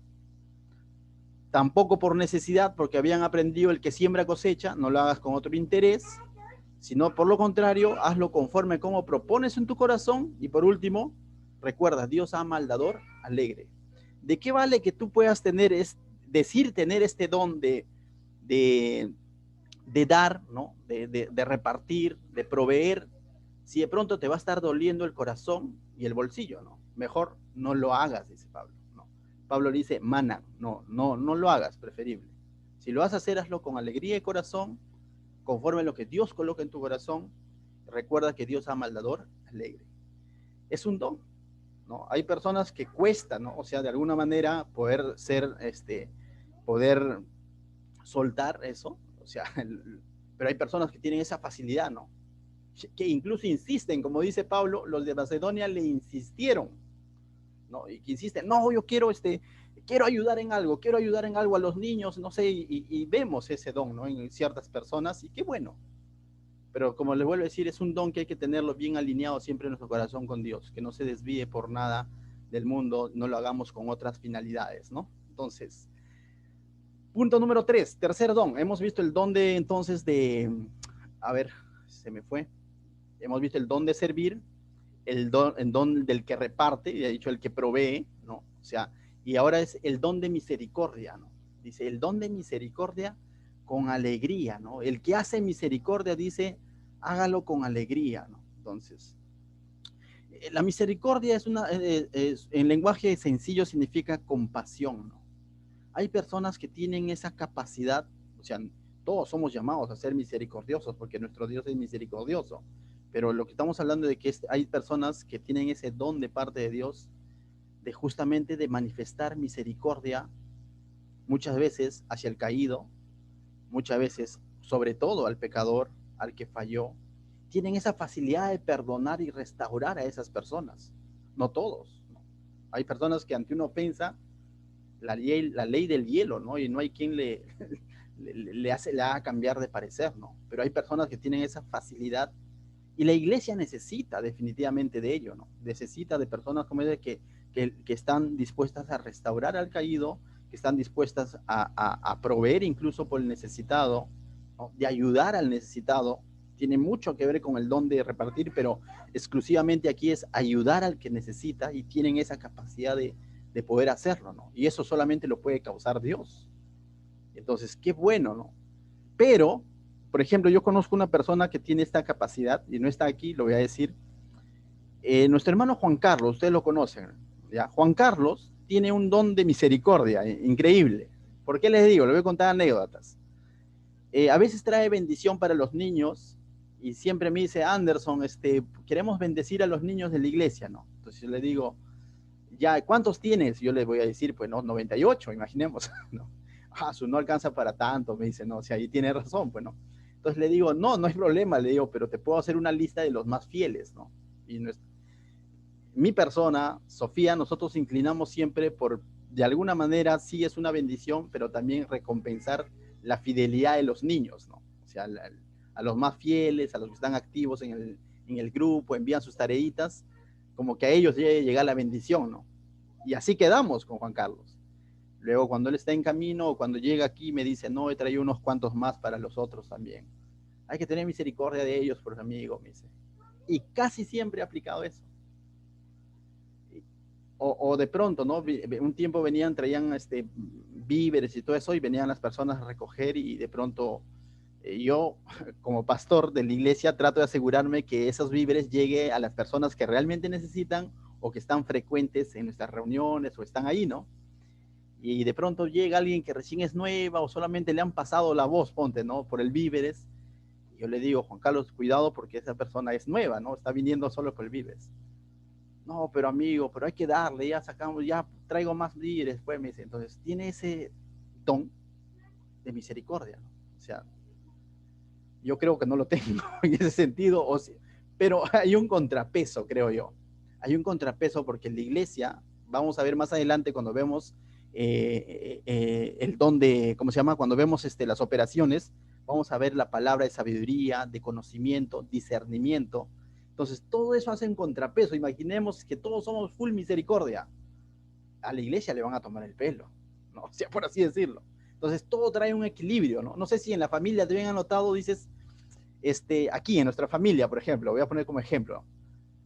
tampoco por necesidad, porque habían aprendido el que siembra cosecha, no lo hagas con otro interés, sino por lo contrario, hazlo conforme como propones en tu corazón. Y por último, recuerda, Dios ama al dador alegre. ¿De qué vale que tú puedas tener, tener este don de dar, ¿no? De repartir, de proveer, si de pronto te va a estar doliendo el corazón y el bolsillo, ¿no? Mejor no lo hagas, dice Pablo. ¿No? Pablo dice, mana, no lo hagas, preferible. Si lo vas a hacer, hazlo con alegría de corazón, conforme a lo que Dios coloca en tu corazón. Recuerda que Dios ama al dador alegre. Es un don, ¿no? Hay personas que cuesta, ¿no? O sea, de alguna manera poder poder soltar eso, o sea, pero hay personas que tienen esa facilidad, ¿no? Que incluso insisten, como dice Pablo, los de Macedonia le insistieron, ¿no? Y que insisten, no, yo quiero ayudar en algo a los niños, no sé, y vemos ese don, ¿no? En ciertas personas, y qué bueno. Pero como les vuelvo a decir, es un don que hay que tenerlo bien alineado siempre en nuestro corazón con Dios, que no se desvíe por nada del mundo, no lo hagamos con otras finalidades, ¿no? Entonces, punto número 3, tercer don. Hemos visto el don a ver, se me fue. Hemos visto el don de servir, el don del que reparte, y ha dicho el que provee, ¿no? O sea, y ahora es el don de misericordia, ¿no? Dice, el don de misericordia con alegría, ¿no? El que hace misericordia dice, hágalo con alegría, ¿no? Entonces, la misericordia en lenguaje sencillo significa compasión, ¿no? Hay personas que tienen esa capacidad, o sea, todos somos llamados a ser misericordiosos porque nuestro Dios es misericordioso, pero lo que estamos hablando de que hay personas que tienen ese don de parte de Dios de justamente de manifestar misericordia muchas veces hacia el caído, muchas veces sobre todo al pecador, al que falló. Tienen esa facilidad de perdonar y restaurar a esas personas, no todos, ¿no? Hay personas que ante una ofensa la ley del hielo, ¿no? Y no hay quien le haga cambiar de parecer, ¿no? Pero hay personas que tienen esa facilidad y la iglesia necesita definitivamente de ello, ¿no? Necesita de personas como ella que están dispuestas a restaurar al caído, que están dispuestas a proveer incluso por el necesitado, ¿no? De ayudar al necesitado. Tiene mucho que ver con el don de repartir, pero exclusivamente aquí es ayudar al que necesita y tienen esa capacidad de poder hacerlo, ¿no? Y eso solamente lo puede causar Dios. Entonces, qué bueno, ¿no? Pero, por ejemplo, yo conozco una persona que tiene esta capacidad y no está aquí, lo voy a decir. Nuestro hermano Juan Carlos, ustedes lo conocen, ¿ya? Juan Carlos tiene un don de misericordia increíble. ¿Por qué les digo? Les voy a contar anécdotas. A veces trae bendición para los niños y siempre me dice, Anderson, queremos bendecir a los niños de la iglesia, ¿no? Entonces yo le digo, ya, ¿cuántos tienes? Yo les voy a decir, pues no, 98, imaginemos, ¿no? No alcanza para tanto, me dice, no, o sea, ahí tiene razón, pues no. Entonces le digo, no hay problema, le digo, pero te puedo hacer una lista de los más fieles, ¿no? Y mi persona, Sofía, nosotros inclinamos siempre por, de alguna manera, sí es una bendición, pero también recompensar la fidelidad de los niños, ¿no? O sea, a los más fieles, a los que están activos en el grupo, envían sus tareitas, como que a ellos llega la bendición, ¿no? Y así quedamos con Juan Carlos. Luego, cuando él está en camino o cuando llega aquí, me dice, no, he traído unos cuantos más para los otros también. Hay que tener misericordia de ellos, por amigos, me dice. Y casi siempre he aplicado eso. O de pronto, ¿no? Un tiempo venían, traían víveres y todo eso, y venían las personas a recoger, y de pronto yo, como pastor de la iglesia, trato de asegurarme que esos víveres lleguen a las personas que realmente necesitan o que están frecuentes en nuestras reuniones o están ahí, ¿no? Y de pronto llega alguien que recién es nueva o solamente le han pasado la voz, ponte, ¿no? Por el víveres. Y yo le digo, Juan Carlos, cuidado porque esa persona es nueva, ¿no? Está viniendo solo por el víveres. No, pero amigo, pero hay que darle, ya sacamos, ya traigo más víveres, pues me dice. Entonces, tiene ese don de misericordia, ¿no? O sea, yo creo que no lo tengo en ese sentido, pero hay un contrapeso, creo yo. Hay un contrapeso porque en la iglesia, vamos a ver más adelante cuando vemos el don de, ¿cómo se llama? Cuando vemos las operaciones, vamos a ver la palabra de sabiduría, de conocimiento, discernimiento. Entonces, todo eso hace un contrapeso. Imaginemos que todos somos full misericordia. A la iglesia le van a tomar el pelo, ¿no? O sea, por así decirlo. Entonces, todo trae un equilibrio, ¿no? No sé si en la familia te habían anotado, dices, aquí en nuestra familia, por ejemplo, voy a poner como ejemplo,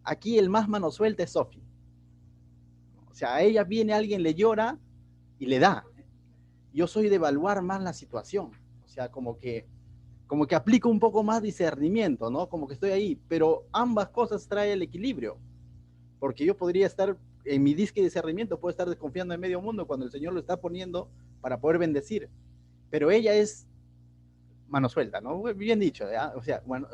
aquí el más mano suelta es Sofi. O sea, a ella viene alguien, le llora y le da. Yo soy de evaluar más la situación. O sea, como que aplico un poco más discernimiento, ¿no? Como que estoy ahí, pero ambas cosas traen el equilibrio. Porque yo podría estar, en mi disque de discernimiento, puedo estar desconfiando en medio mundo cuando el Señor lo está poniendo para poder bendecir. Pero ella es mano suelta, ¿no? Bien dicho, ¿ya? O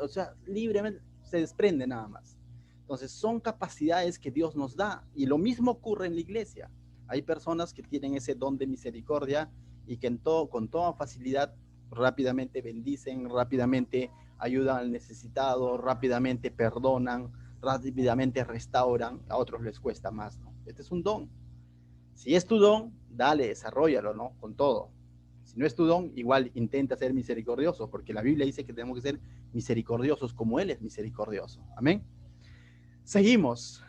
sea, libremente se desprende nada más. Entonces, son capacidades que Dios nos da, y lo mismo ocurre en la iglesia. Hay personas que tienen ese don de misericordia y que con toda facilidad rápidamente bendicen, rápidamente ayudan al necesitado, rápidamente perdonan, rápidamente restauran. A otros les cuesta más, ¿no? Este es un don. Si es tu don, dale, desarrollalo, ¿no? Con todo. Si no es tu don, igual intenta ser misericordioso, porque la Biblia dice que tenemos que ser misericordiosos como Él es misericordioso. Amén. Seguimos.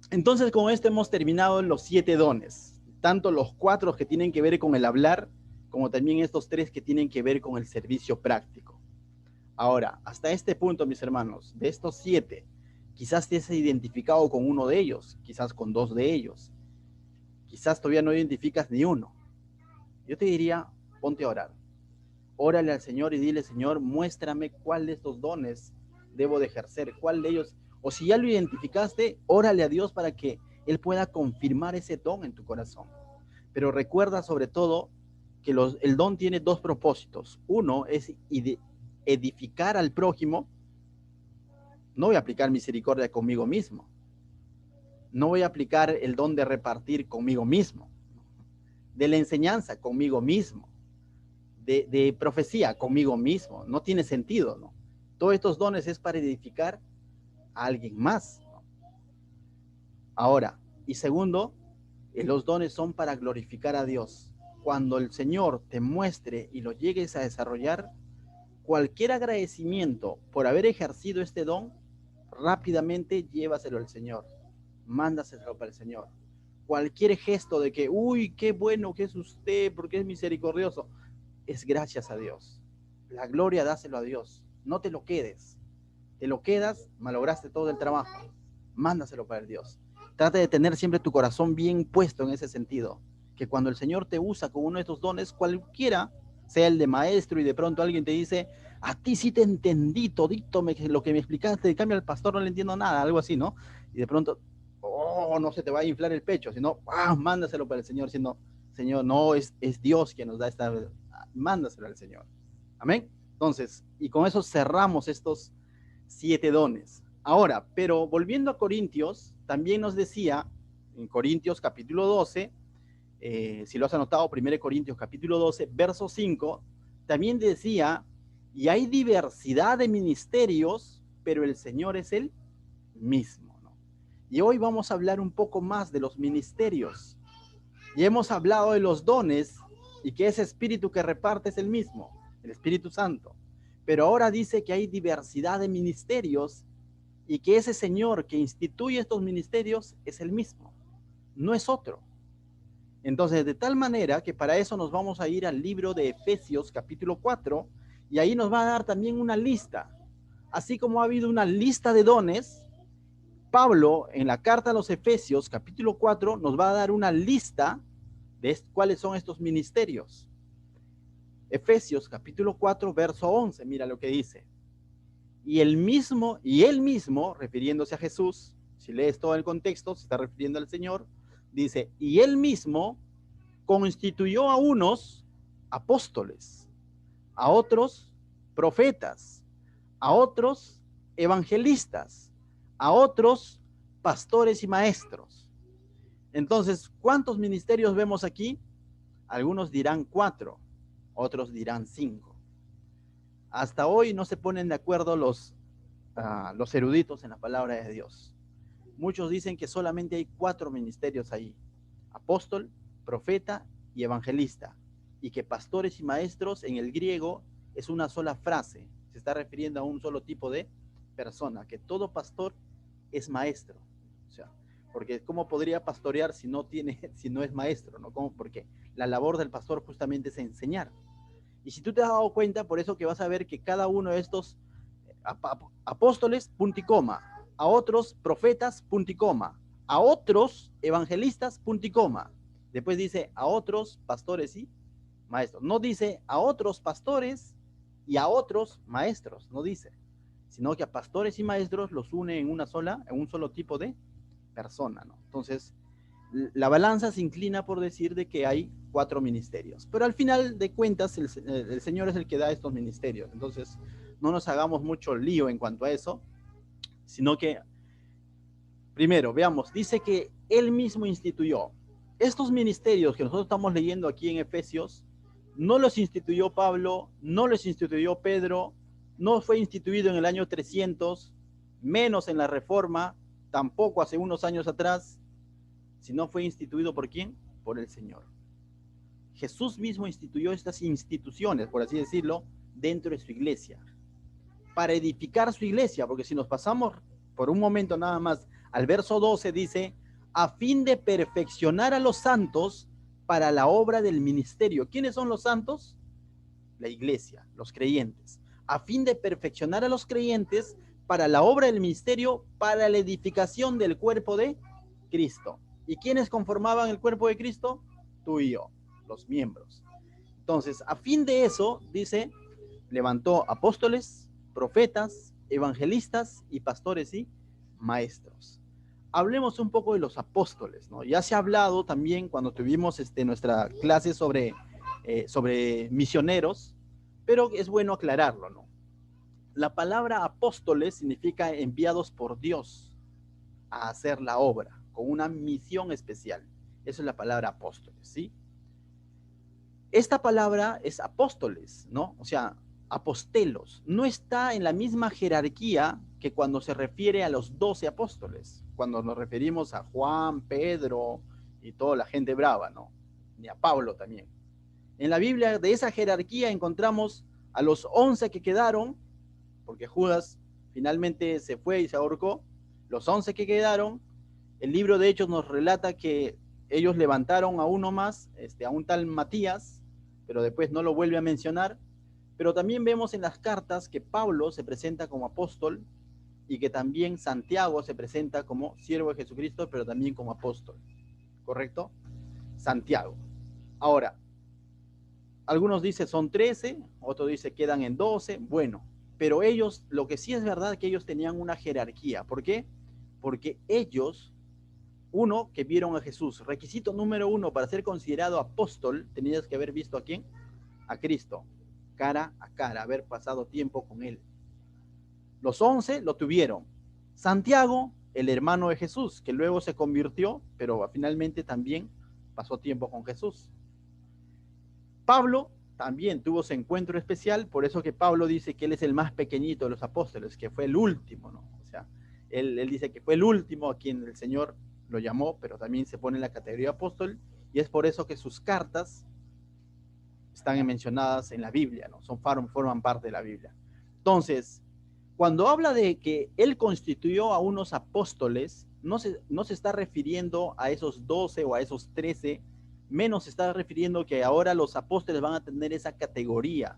Entonces, con esto hemos terminado los 7 dones, tanto los 4 que tienen que ver con el hablar, como también estos 3 que tienen que ver con el servicio práctico. Ahora, hasta este punto, mis hermanos, de estos 7, quizás te has identificado con uno de ellos, quizás con 2 de ellos, quizás todavía no identificas ni uno. Yo te diría, ponte a orar. Órale al Señor y dile, Señor, muéstrame cuál de estos dones debo de ejercer, cuál de ellos, o si ya lo identificaste, órale a Dios para que Él pueda confirmar ese don en tu corazón. Pero recuerda sobre todo que el don tiene 2 propósitos. Uno es edificar al prójimo. No voy a aplicar misericordia conmigo mismo. No voy a aplicar el don de repartir conmigo mismo. De la enseñanza conmigo mismo. De profecía conmigo mismo. No tiene sentido, ¿no? Todos estos dones es para edificar a alguien más, ¿no? Ahora, y segundo, los dones son para glorificar a Dios. Cuando el Señor te muestre y lo llegues a desarrollar, cualquier agradecimiento por haber ejercido este don, rápidamente llévaselo al Señor. Mándaselo para el Señor. Cualquier gesto de que, uy, qué bueno que es usted, porque es misericordioso, es gracias a Dios. La gloria dáselo a Dios. No te lo quedes. Te lo quedas, malograste todo el trabajo. Mándaselo para el Dios. Trata de tener siempre tu corazón bien puesto en ese sentido. Que cuando el Señor te usa con uno de estos dones, cualquiera, sea el de maestro, y de pronto alguien te dice, a ti sí te entendí todito lo que me explicaste, en cambio al pastor no le entiendo nada, algo así, ¿no? Y de pronto, oh, no se te va a inflar el pecho, sino, ah, mándaselo para el Señor, sino, Señor, no, es Dios quien nos da esta, mándaselo al Señor. Amén. Entonces, y con eso cerramos estos 7 dones. Ahora, pero volviendo a Corintios, también nos decía, en Corintios capítulo 12, si lo has anotado, 1 Corintios capítulo 12, verso 5, también decía, y hay diversidad de ministerios, pero el Señor es el mismo, ¿no? Y hoy vamos a hablar un poco más de los ministerios. Y hemos hablado de los dones y que ese espíritu que reparte es el mismo, el Espíritu Santo. Pero ahora dice que hay diversidad de ministerios y que ese Señor que instituye estos ministerios es el mismo, no es otro. Entonces, de tal manera que para eso nos vamos a ir al libro de Efesios capítulo 4 Y ahí nos va a dar también una lista. Así como ha habido una lista de dones, Pablo en la carta a los Efesios, capítulo 4, nos va a dar una lista de cuáles son estos ministerios. Efesios, capítulo 4, verso 11, mira lo que dice. Y él mismo, refiriéndose a Jesús, si lees todo el contexto, se está refiriendo al Señor, dice, y él mismo constituyó a unos apóstoles, a otros profetas, a otros evangelistas, a otros pastores y maestros. Entonces, ¿cuántos ministerios vemos aquí? Algunos dirán 4, otros dirán 5. Hasta hoy no se ponen de acuerdo los eruditos en la palabra de Dios. Muchos dicen que solamente hay 4 ministerios ahí: apóstol, profeta y evangelista, y que pastores y maestros en el griego es una sola frase, se está refiriendo a un solo tipo de persona, que todo pastor es maestro. O sea, porque ¿cómo podría pastorear si no es maestro, ¿no? ¿Cómo? Porque la labor del pastor justamente es enseñar. Y si tú te has dado cuenta, por eso que vas a ver que cada uno de estos apóstoles, punto y coma, a otros profetas, punto y coma, a otros evangelistas, punto y coma. Después dice a otros pastores y maestros. No dice a otros pastores y a otros maestros, no dice, sino que a pastores y maestros los une en un solo tipo de persona, ¿no? Entonces, la balanza se inclina por decir de que hay 4 ministerios, pero al final de cuentas el Señor es el que da estos ministerios. Entonces no nos hagamos mucho lío en cuanto a eso, sino que primero veamos, dice que él mismo instituyó estos ministerios que nosotros estamos leyendo aquí en Efesios. No los instituyó Pablo, no los instituyó Pedro, no fue instituido en el año 300, menos en la Reforma, tampoco hace unos años atrás, sino fue instituido ¿por quién? Por el Señor. Jesús mismo instituyó estas instituciones, por así decirlo, dentro de su iglesia, para edificar su iglesia, porque si nos pasamos por un momento nada más al verso 12, dice, a fin de perfeccionar a los santos para la obra del ministerio. ¿Quiénes son los santos? La iglesia, los creyentes. A fin de perfeccionar a los creyentes para la obra del ministerio, para la edificación del cuerpo de Cristo. ¿Y quiénes conformaban el cuerpo de Cristo? Tú y yo, los miembros. Entonces, a fin de eso, dice, levantó apóstoles, profetas, evangelistas y pastores y maestros. Hablemos un poco de los apóstoles, ¿no? Ya se ha hablado también cuando tuvimos nuestra clase sobre misioneros, pero es bueno aclararlo, ¿no? La palabra apóstoles significa enviados por Dios a hacer la obra, con una misión especial. Eso es la palabra apóstoles, ¿sí? Esta palabra es apóstoles, ¿no? O sea, apostelos. No está en la misma jerarquía que cuando se refiere a los 12 apóstoles, cuando nos referimos a Juan, Pedro y toda la gente brava, ¿no? Ni a Pablo también. En la Biblia de esa jerarquía encontramos a los 11 que quedaron, porque Judas finalmente se fue y se ahorcó. Los 11 que quedaron, el libro de Hechos nos relata que ellos levantaron a uno más, a un tal Matías, pero después no lo vuelve a mencionar. Pero también vemos en las cartas que Pablo se presenta como apóstol y que también Santiago se presenta como siervo de Jesucristo, pero también como apóstol. ¿Correcto? Santiago. Ahora, algunos dicen son 13, otros dicen quedan en 12. Bueno, pero ellos, lo que sí es verdad, que ellos tenían una jerarquía. ¿Por qué? Porque ellos, uno, que vieron a Jesús. Requisito número 1 para ser considerado apóstol, tenías que haber visto a ¿quién? A Cristo, cara a cara, haber pasado tiempo con él. Los 11 lo tuvieron. Santiago, el hermano de Jesús, que luego se convirtió, pero finalmente también pasó tiempo con Jesús. Pablo también tuvo su encuentro especial, por eso que Pablo dice que él es el más pequeñito de los apóstoles, que fue el último, ¿no? O sea, él dice que fue el último a quien el Señor lo llamó, pero también se pone en la categoría de apóstol, y es por eso que sus cartas están mencionadas en la Biblia, ¿no? Forman parte de la Biblia. Entonces, cuando habla de que él constituyó a unos apóstoles, no se está refiriendo a esos 12 o a esos 13, menos se está refiriendo que ahora los apóstoles van a tener esa categoría,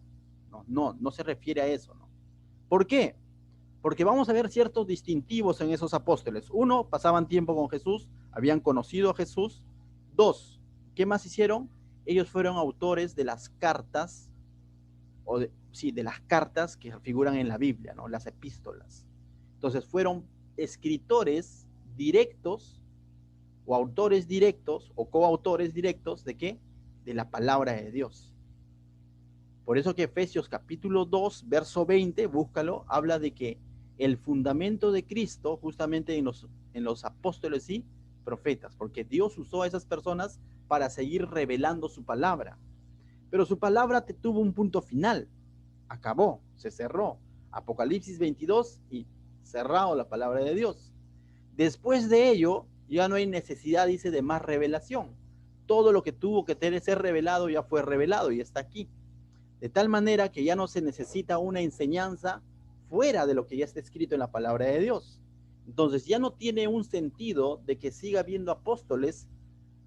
No se refiere a eso, ¿no? ¿Por qué? Porque vamos a ver ciertos distintivos en esos apóstoles. Uno, pasaban tiempo con Jesús, habían conocido a Jesús. Dos, ¿qué más hicieron? Ellos fueron autores de las cartas, de las cartas que figuran en la Biblia, ¿no? Las epístolas. Entonces fueron escritores directos o autores directos o coautores directos ¿de qué? De la palabra de Dios. Por eso que Efesios capítulo 2, verso 20, búscalo, habla de que el fundamento de Cristo justamente en los apóstoles y profetas, porque Dios usó a esas personas para seguir revelando su palabra. Pero su palabra tuvo un punto final, acabó, se cerró. Apocalipsis 22 y cerrado la palabra de Dios. Después de ello, ya no hay necesidad, dice, de más revelación. Todo lo que tuvo que ser revelado ya fue revelado y está aquí. De tal manera que ya no se necesita una enseñanza fuera de lo que ya está escrito en la palabra de Dios. Entonces ya no tiene un sentido de que siga habiendo apóstoles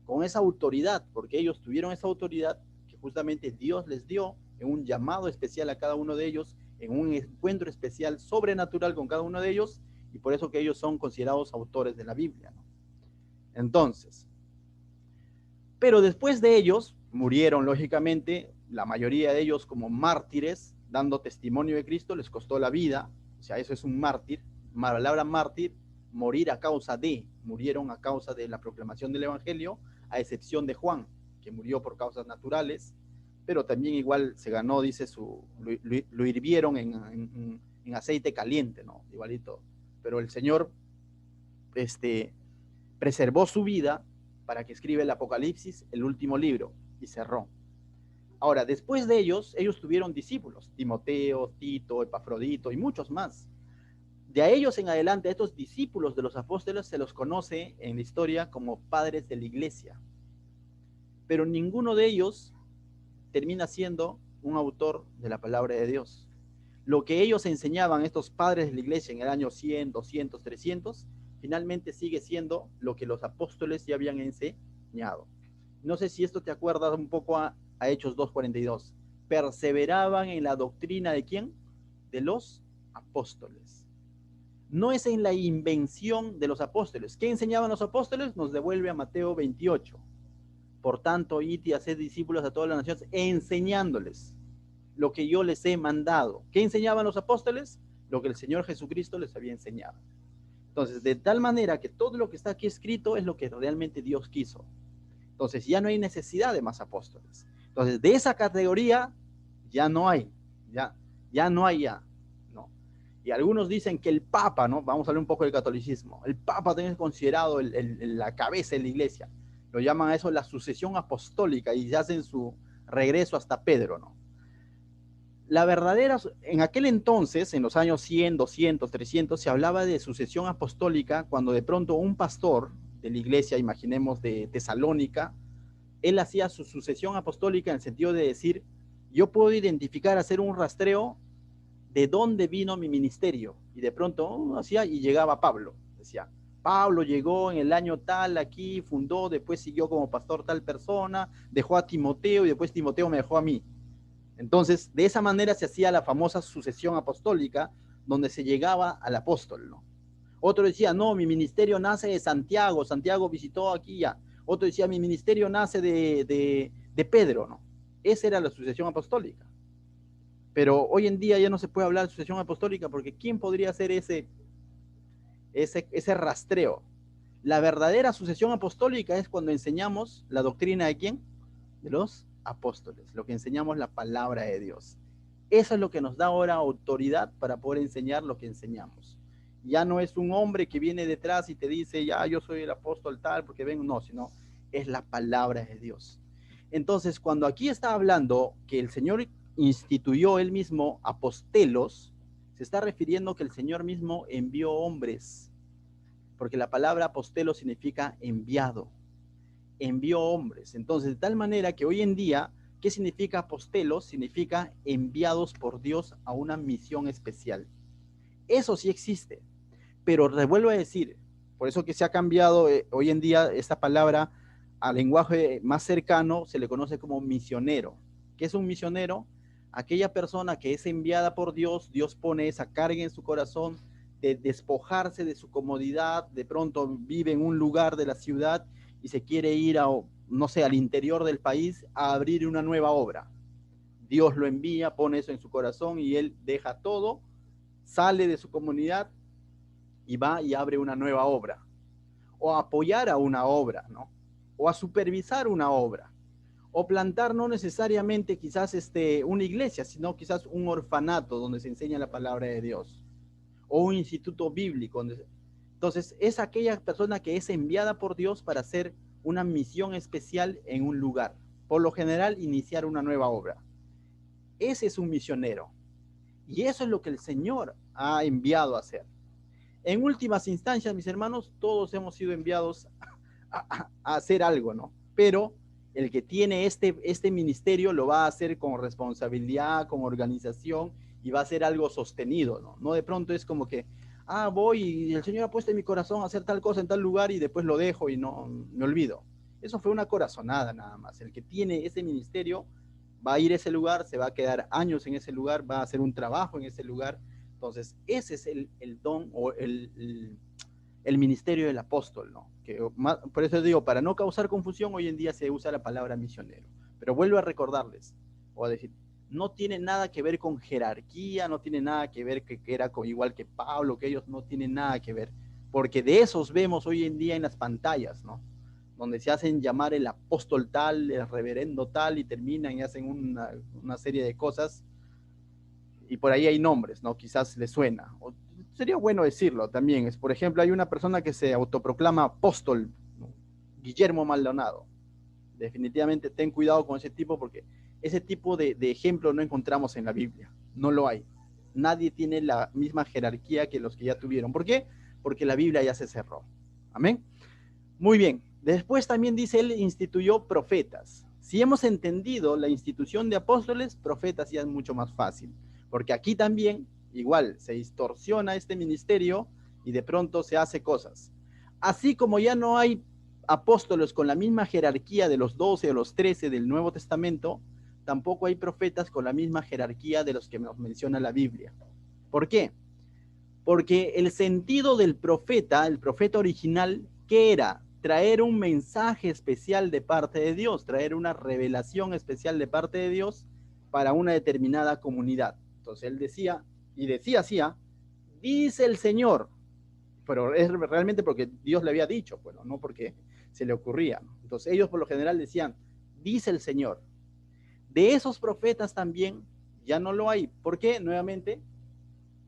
con esa autoridad, porque ellos tuvieron esa autoridad que justamente Dios les dio en un llamado especial a cada uno de ellos, en un encuentro especial sobrenatural con cada uno de ellos, y por eso que ellos son considerados autores de la Biblia, ¿no? Entonces, pero después de ellos murieron, lógicamente, la mayoría de ellos como mártires, dando testimonio de Cristo, les costó la vida. O sea, eso es un mártir. La palabra mártir, morir a causa de, murieron a causa de la proclamación del Evangelio, a excepción de Juan, que murió por causas naturales, pero también igual se ganó, dice, lo hirvieron en aceite caliente, ¿no? Igualito. Pero el Señor preservó su vida para que escriba el Apocalipsis, el último libro, y cerró. Ahora, después de ellos tuvieron discípulos, Timoteo, Tito, Epafrodito y muchos más. De a ellos en adelante, a estos discípulos de los apóstoles se los conoce en la historia como padres de la iglesia. Pero ninguno de ellos termina siendo un autor de la palabra de Dios. Lo que ellos enseñaban, estos padres de la iglesia en el año 100, 200, 300, finalmente sigue siendo lo que los apóstoles ya habían enseñado. No sé si esto te acuerdas un poco a Hechos 2:42. Perseveraban en la doctrina de ¿quién? De los apóstoles. No es en la invención de los apóstoles. ¿Qué enseñaban los apóstoles? Nos devuelve a Mateo 28. Por tanto, id y haced discípulos a todas las naciones, enseñándoles lo que yo les he mandado. ¿Qué enseñaban los apóstoles? Lo que el Señor Jesucristo les había enseñado. Entonces, de tal manera que todo lo que está aquí escrito es lo que realmente Dios quiso. Entonces, ya no hay necesidad de más apóstoles. Entonces, de esa categoría ya no hay, ya no hay ya, ¿no? Y algunos dicen que el Papa, ¿no? Vamos a hablar un poco del catolicismo. El Papa también es considerado la cabeza de la iglesia. Lo llaman a eso la sucesión apostólica y ya hacen su regreso hasta Pedro, ¿no? La verdadera, en aquel entonces, en los años 100, 200, 300, se hablaba de sucesión apostólica cuando de pronto un pastor de la iglesia, imaginemos de Tesalónica, él hacía su sucesión apostólica en el sentido de decir, yo puedo identificar, hacer un rastreo de dónde vino mi ministerio. Y de pronto hacía y llegaba Pablo. Decía, Pablo llegó en el año tal aquí, fundó, después siguió como pastor tal persona, dejó a Timoteo y después Timoteo me dejó a mí. Entonces, de esa manera se hacía la famosa sucesión apostólica, donde se llegaba al apóstol, ¿no? Otro decía, no, mi ministerio nace de Santiago, Santiago visitó aquí ya. Otro decía, mi ministerio nace de Pedro, ¿no? Esa era la sucesión apostólica. Pero hoy en día ya no se puede hablar de sucesión apostólica porque ¿quién podría hacer ese rastreo? La verdadera sucesión apostólica es cuando enseñamos la doctrina de ¿quién? De los apóstoles, lo que enseñamos la palabra de Dios. Eso es lo que nos da ahora autoridad para poder enseñar lo que enseñamos. Ya no es un hombre que viene detrás y te dice, ya yo soy el apóstol tal, porque vengo, no, sino es la palabra de Dios. Entonces, cuando aquí está hablando que el Señor instituyó él mismo apostelos, se está refiriendo que el Señor mismo envió hombres, porque la palabra apostelo significa enviado, envió hombres. Entonces, de tal manera que hoy en día, ¿qué significa apostelos? Significa enviados por Dios a una misión especial. Eso sí existe, pero les vuelvo a decir, por eso que se ha cambiado hoy en día esta palabra al lenguaje más cercano, se le conoce como misionero. ¿Qué es un misionero? Aquella persona que es enviada por Dios, Dios pone esa carga en su corazón de despojarse de su comodidad, de pronto vive en un lugar de la ciudad y se quiere ir a, no sé, al interior del país a abrir una nueva obra. Dios lo envía, pone eso en su corazón y él deja todo, sale de su comunidad y va y abre una nueva obra, o a apoyar a una obra, ¿no? O a supervisar una obra, o plantar no necesariamente quizás una iglesia, sino quizás un orfanato donde se enseña la palabra de Dios, o un instituto bíblico. Entonces, es aquella persona que es enviada por Dios para hacer una misión especial en un lugar. Por lo general, iniciar una nueva obra. Ese es un misionero. Y eso es lo que el Señor ha enviado a hacer. En últimas instancias, mis hermanos, todos hemos sido enviados a hacer algo, ¿no? Pero el que tiene este ministerio lo va a hacer con responsabilidad, con organización y va a ser algo sostenido, ¿no? No de pronto es como que, voy y el Señor ha puesto en mi corazón hacer tal cosa en tal lugar y después lo dejo y no me olvido. Eso fue una corazonada nada más. El que tiene ese ministerio va a ir a ese lugar, se va a quedar años en ese lugar, va a hacer un trabajo en ese lugar. Entonces, ese es el don o el ministerio del apóstol, ¿no? Que, por eso digo, para no causar confusión, hoy en día se usa la palabra misionero. Pero vuelvo a recordarles, o a decir, no tiene nada que ver con jerarquía, no tiene nada que ver que era igual que Pablo, que ellos no tienen nada que ver, porque de esos vemos hoy en día en las pantallas, ¿no? Donde se hacen llamar el apóstol tal, el reverendo tal, y terminan y hacen una serie de cosas, y por ahí hay nombres, ¿no? Quizás les suena. O sería bueno decirlo también. Por ejemplo, hay una persona que se autoproclama apóstol, ¿no? Guillermo Maldonado. Definitivamente ten cuidado con ese tipo porque ese tipo de ejemplo no encontramos en la Biblia. No lo hay. Nadie tiene la misma jerarquía que los que ya tuvieron. ¿Por qué? Porque la Biblia ya se cerró. Amén. Muy bien. Después también dice, él instituyó profetas. Si hemos entendido la institución de apóstoles, profetas ya es mucho más fácil. Porque aquí también, igual, se distorsiona este ministerio y de pronto se hace cosas. Así como ya no hay apóstoles con la misma jerarquía de los 12 o los 13 del Nuevo Testamento, tampoco hay profetas con la misma jerarquía de los que nos menciona la Biblia. ¿Por qué? Porque el sentido del profeta, el profeta original, ¿qué era? Traer un mensaje especial de parte de Dios, traer una revelación especial de parte de Dios para una determinada comunidad. Entonces él decía, y decía así, dice el Señor, pero es realmente porque Dios le había dicho, bueno, no porque se le ocurría. Entonces ellos por lo general decían, dice el Señor. De esos profetas también ya no lo hay. ¿Por qué? Nuevamente,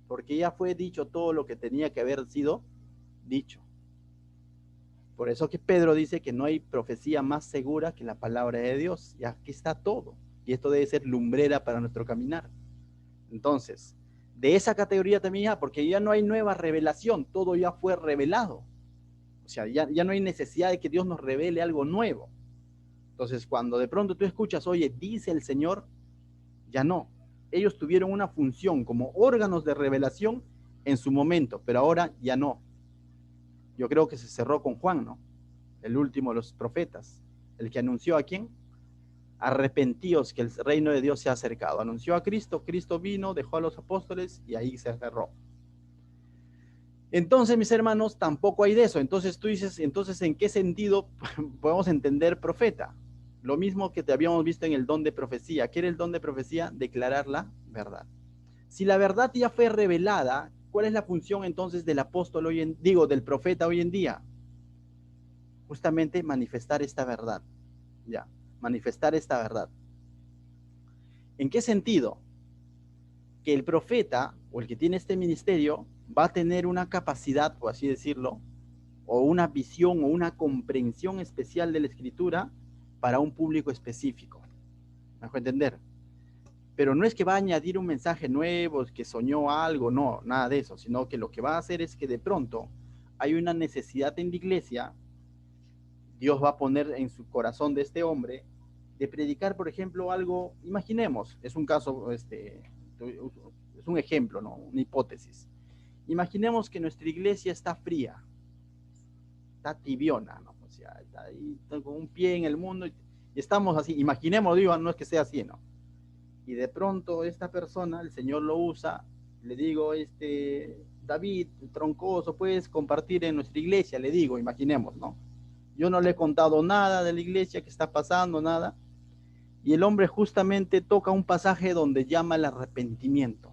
porque ya fue dicho todo lo que tenía que haber sido dicho. Por eso que Pedro dice que no hay profecía más segura que la palabra de Dios. Y aquí está todo. Y esto debe ser lumbrera para nuestro caminar. Entonces, de esa categoría también ya, porque ya no hay nueva revelación, todo ya fue revelado. O sea, ya no hay necesidad de que Dios nos revele algo nuevo. Entonces, cuando de pronto tú escuchas, oye, dice el Señor, ya no. Ellos tuvieron una función como órganos de revelación en su momento, pero ahora ya no. Yo creo que se cerró con Juan, ¿no? El último de los profetas, el que anunció a quién, arrepentíos que el reino de Dios se ha acercado. Anunció a Cristo, Cristo vino, dejó a los apóstoles y ahí se cerró. Entonces, mis hermanos, tampoco hay de eso. Entonces tú dices, entonces, ¿en qué sentido podemos entender profeta? Lo mismo que te habíamos visto en el don de profecía. ¿Qué era el don de profecía? Declarar la verdad. Si la verdad ya fue revelada, ¿cuál es la función entonces del apóstol hoy en, digo, del profeta hoy en día? Justamente manifestar esta verdad. Ya, manifestar esta verdad. ¿En qué sentido? Que el profeta o el que tiene este ministerio va a tener una capacidad, por así decirlo, o una visión o una comprensión especial de la escritura para un público específico. ¿Me dejo entender? Pero no es que va a añadir un mensaje nuevo, que soñó algo, no, nada de eso, sino que lo que va a hacer es que de pronto hay una necesidad en la iglesia, Dios va a poner en su corazón de este hombre de predicar, por ejemplo, algo, imaginemos, es un caso, es un ejemplo, ¿no? Una hipótesis. Imaginemos que nuestra iglesia está fría, está tibiona, ¿no? O sea, está ahí está con un pie en el mundo y estamos así, imaginemos, digo, no es que sea así, ¿no? Y de pronto esta persona, el Señor lo usa, le digo, David, Troncoso, puedes compartir en nuestra iglesia, le digo, imaginemos, ¿no? Yo no le he contado nada de la iglesia, que está pasando, nada. Y el hombre justamente toca un pasaje donde llama el arrepentimiento.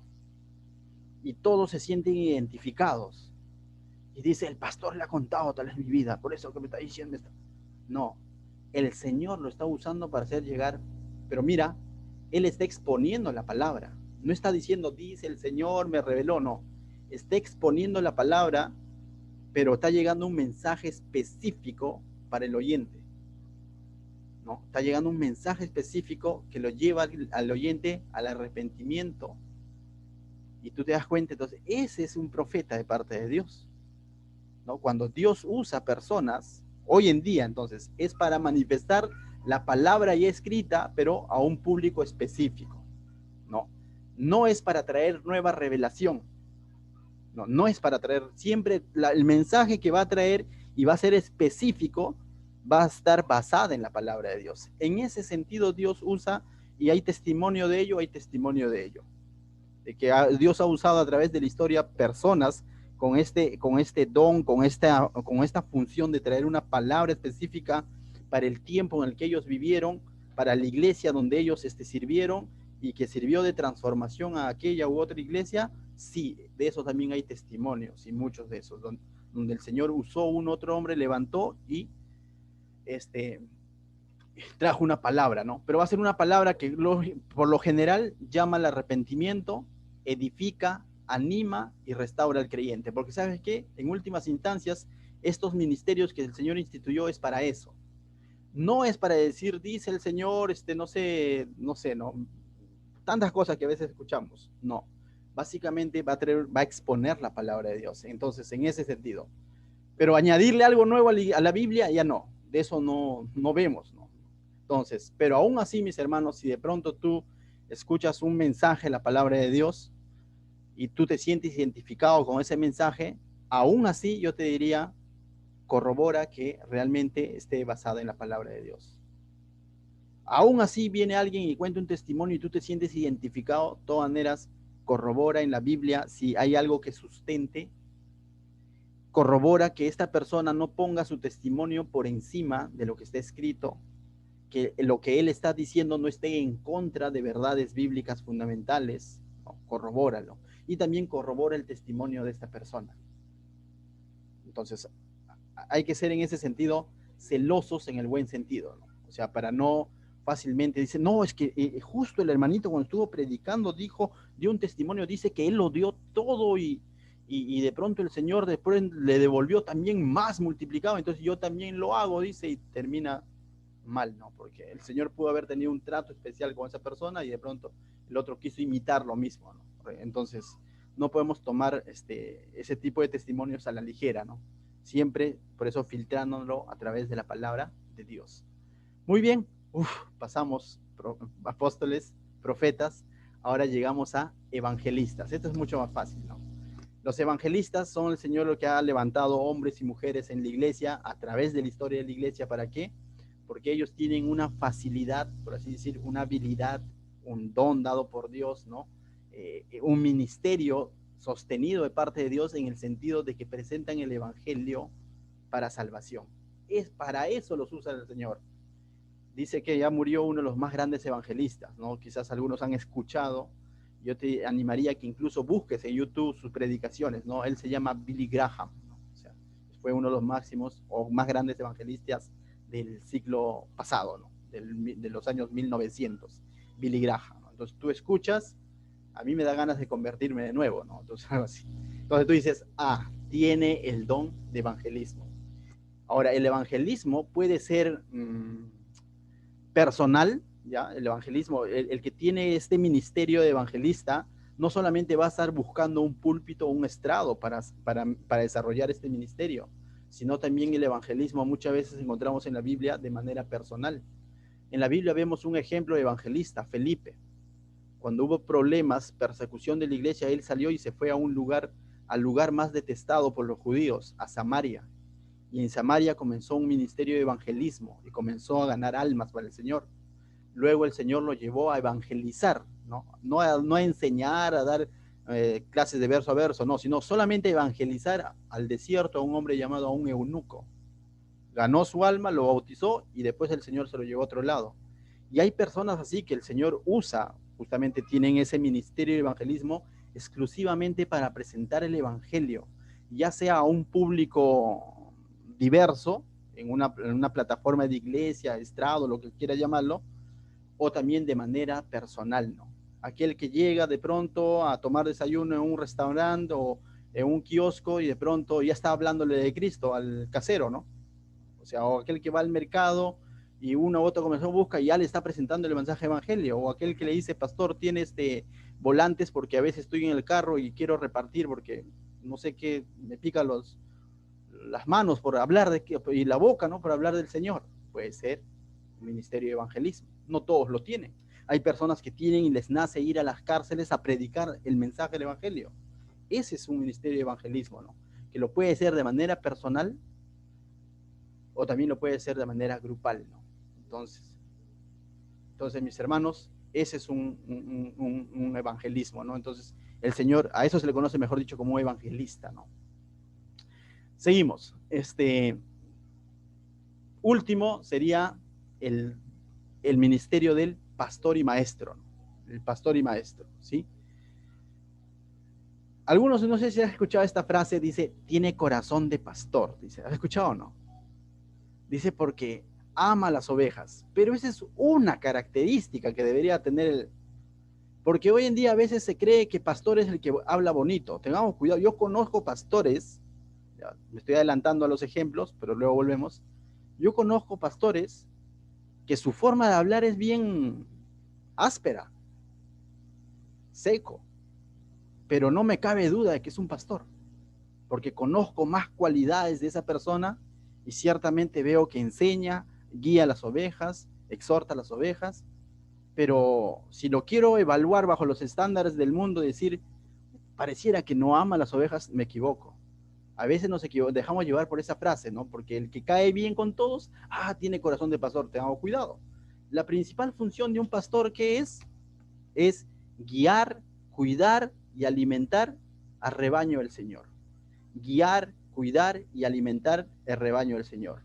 Y todos se sienten identificados. Y dice, el pastor le ha contado tal vez mi vida, por eso que me está diciendo esto. No, el Señor lo está usando para hacer llegar, pero mira, Él está exponiendo la palabra. No está diciendo, dice el Señor, me reveló, no. Está exponiendo la palabra, pero está llegando un mensaje específico para el oyente. ¿No? Está llegando un mensaje específico que lo lleva al oyente al arrepentimiento. Y tú te das cuenta, entonces, ese es un profeta de parte de Dios. ¿No? Cuando Dios usa personas, hoy en día, entonces, es para manifestar la palabra ya escrita, pero a un público específico. No, no es para traer nueva revelación. No, no es para traer, siempre el mensaje que va a traer y va a ser específico, va a estar basada en la palabra de Dios. En ese sentido Dios usa, y hay testimonio de ello, de que Dios ha usado a través de la historia personas con este don, con esta función de traer una palabra específica para el tiempo en el que ellos vivieron, para la iglesia donde ellos sirvieron, y que sirvió de transformación a aquella u otra iglesia. Sí, de eso también hay testimonios, y muchos de esos, donde el Señor usó un otro hombre, levantó y trajo una palabra, ¿no? Pero va a ser una palabra que por lo general llama al arrepentimiento, edifica, anima y restaura al creyente. Porque ¿sabes qué? En últimas instancias, estos ministerios que el Señor instituyó es para eso. No es para decir, dice el Señor, no sé, ¿no? Tantas cosas que a veces escuchamos. No. Básicamente va a exponer la palabra de Dios. Entonces, en ese sentido. Pero añadirle algo nuevo a la Biblia, ya no. De eso no vemos, ¿no? Entonces, pero aún así, mis hermanos, si de pronto tú escuchas un mensaje, la palabra de Dios, y tú te sientes identificado con ese mensaje, aún así yo te diría, corrobora que realmente esté basada en la palabra de Dios. Aún así viene alguien y cuenta un testimonio y tú te sientes identificado, de todas maneras, corrobora en la Biblia si hay algo que sustente, corrobora que esta persona no ponga su testimonio por encima de lo que está escrito, que lo que él está diciendo no esté en contra de verdades bíblicas fundamentales. No, corrobóralo. Y también corrobora el testimonio de esta persona. Entonces, hay que ser en ese sentido celosos en el buen sentido, ¿no? O sea, para no fácilmente dice, no, es que justo el hermanito cuando estuvo predicando dio un testimonio, dice que él lo dio todo y de pronto el Señor después le devolvió también más multiplicado, entonces yo también lo hago, dice, y termina mal, ¿no? Porque el Señor pudo haber tenido un trato especial con esa persona y de pronto el otro quiso imitar lo mismo, ¿no? Entonces, no podemos tomar ese tipo de testimonios a la ligera, ¿no? Siempre, por eso, filtrándolo a través de la palabra de Dios. Muy bien, pasamos apóstoles, profetas, ahora llegamos a evangelistas. Esto es mucho más fácil, ¿no? Los evangelistas son el Señor lo que ha levantado hombres y mujeres en la iglesia a través de la historia de la iglesia. ¿Para qué? Porque ellos tienen una facilidad, por así decir, una habilidad, un don dado por Dios, ¿no? Un ministerio sostenido de parte de Dios en el sentido de que presentan el evangelio para salvación. Es para eso los usa el Señor. Dice que ya murió uno de los más grandes evangelistas, ¿no? Quizás algunos han escuchado. Yo te animaría que incluso busques en YouTube sus predicaciones, ¿no? Él se llama Billy Graham, ¿no? O sea, fue uno de los máximos o más grandes evangelistas del siglo pasado, ¿no? De los años 1900, Billy Graham, ¿no? Entonces tú escuchas, a mí me da ganas de convertirme de nuevo, ¿no? Entonces, algo así. Entonces tú dices, tiene el don de evangelismo. Ahora, el evangelismo puede ser personal, ¿ya? El evangelismo, el que tiene este ministerio de evangelista, no solamente va a estar buscando un púlpito o un estrado para desarrollar este ministerio, sino también el evangelismo muchas veces encontramos en la Biblia de manera personal. En la Biblia vemos un ejemplo de evangelista, Felipe. Cuando hubo problemas, persecución de la iglesia, él salió y se fue a al lugar más detestado por los judíos, a Samaria. Y en Samaria comenzó un ministerio de evangelismo y comenzó a ganar almas para el Señor. luego el Señor lo llevó a evangelizar, ¿no? No a enseñar, a dar clases de verso a verso, no, sino solamente evangelizar al desierto a un hombre llamado a un eunuco. Ganó su alma, lo bautizó y después el Señor se lo llevó a otro lado. Y hay personas así que el Señor usa, justamente tienen ese ministerio de evangelismo exclusivamente para presentar el evangelio, ya sea a un público diverso, en una plataforma de iglesia, estrado, lo que quiera llamarlo, o también de manera personal, ¿no? Aquel que llega de pronto a tomar desayuno en un restaurante o en un kiosco y de pronto ya está hablándole de Cristo al casero, ¿no? O sea, o aquel que va al mercado y una u otra conversación busca y ya le está presentando el mensaje evangelio, o aquel que le dice, pastor, tiene volantes porque a veces estoy en el carro y quiero repartir porque no sé qué, me pica las manos por hablar y la boca, ¿no? Por hablar del Señor. Puede ser un ministerio de evangelismo. No todos lo tienen. Hay personas que tienen y les nace ir a las cárceles a predicar el mensaje del evangelio. Ese es un ministerio de evangelismo, ¿no? Que lo puede ser de manera personal o también lo puede ser de manera grupal, ¿no? Entonces mis hermanos, ese es un evangelismo, ¿no? Entonces, el Señor, a eso se le conoce, mejor dicho, como evangelista, ¿no? Seguimos. Último sería el ministerio del pastor y maestro, ¿no? El pastor y maestro, ¿sí? Algunos, no sé si has escuchado esta frase, dice, tiene corazón de pastor, dice, ¿has escuchado o no? Dice, porque ama las ovejas, pero esa es una característica que debería tener porque hoy en día a veces se cree que pastor es el que habla bonito. Tengamos cuidado, yo conozco pastores, ya, me estoy adelantando a los ejemplos, pero luego volvemos. Yo conozco pastores que su forma de hablar es bien áspera, seco, pero no me cabe duda de que es un pastor, porque conozco más cualidades de esa persona y ciertamente veo que enseña, guía a las ovejas, exhorta a las ovejas, pero si lo quiero evaluar bajo los estándares del mundo, decir, pareciera que no ama a las ovejas, me equivoco. A veces nos dejamos llevar por esa frase, ¿no? Porque el que cae bien con todos, tiene corazón de pastor, tengamos cuidado. La principal función de un pastor, ¿qué es? Es guiar, cuidar y alimentar al rebaño del Señor. Guiar, cuidar y alimentar el rebaño del Señor.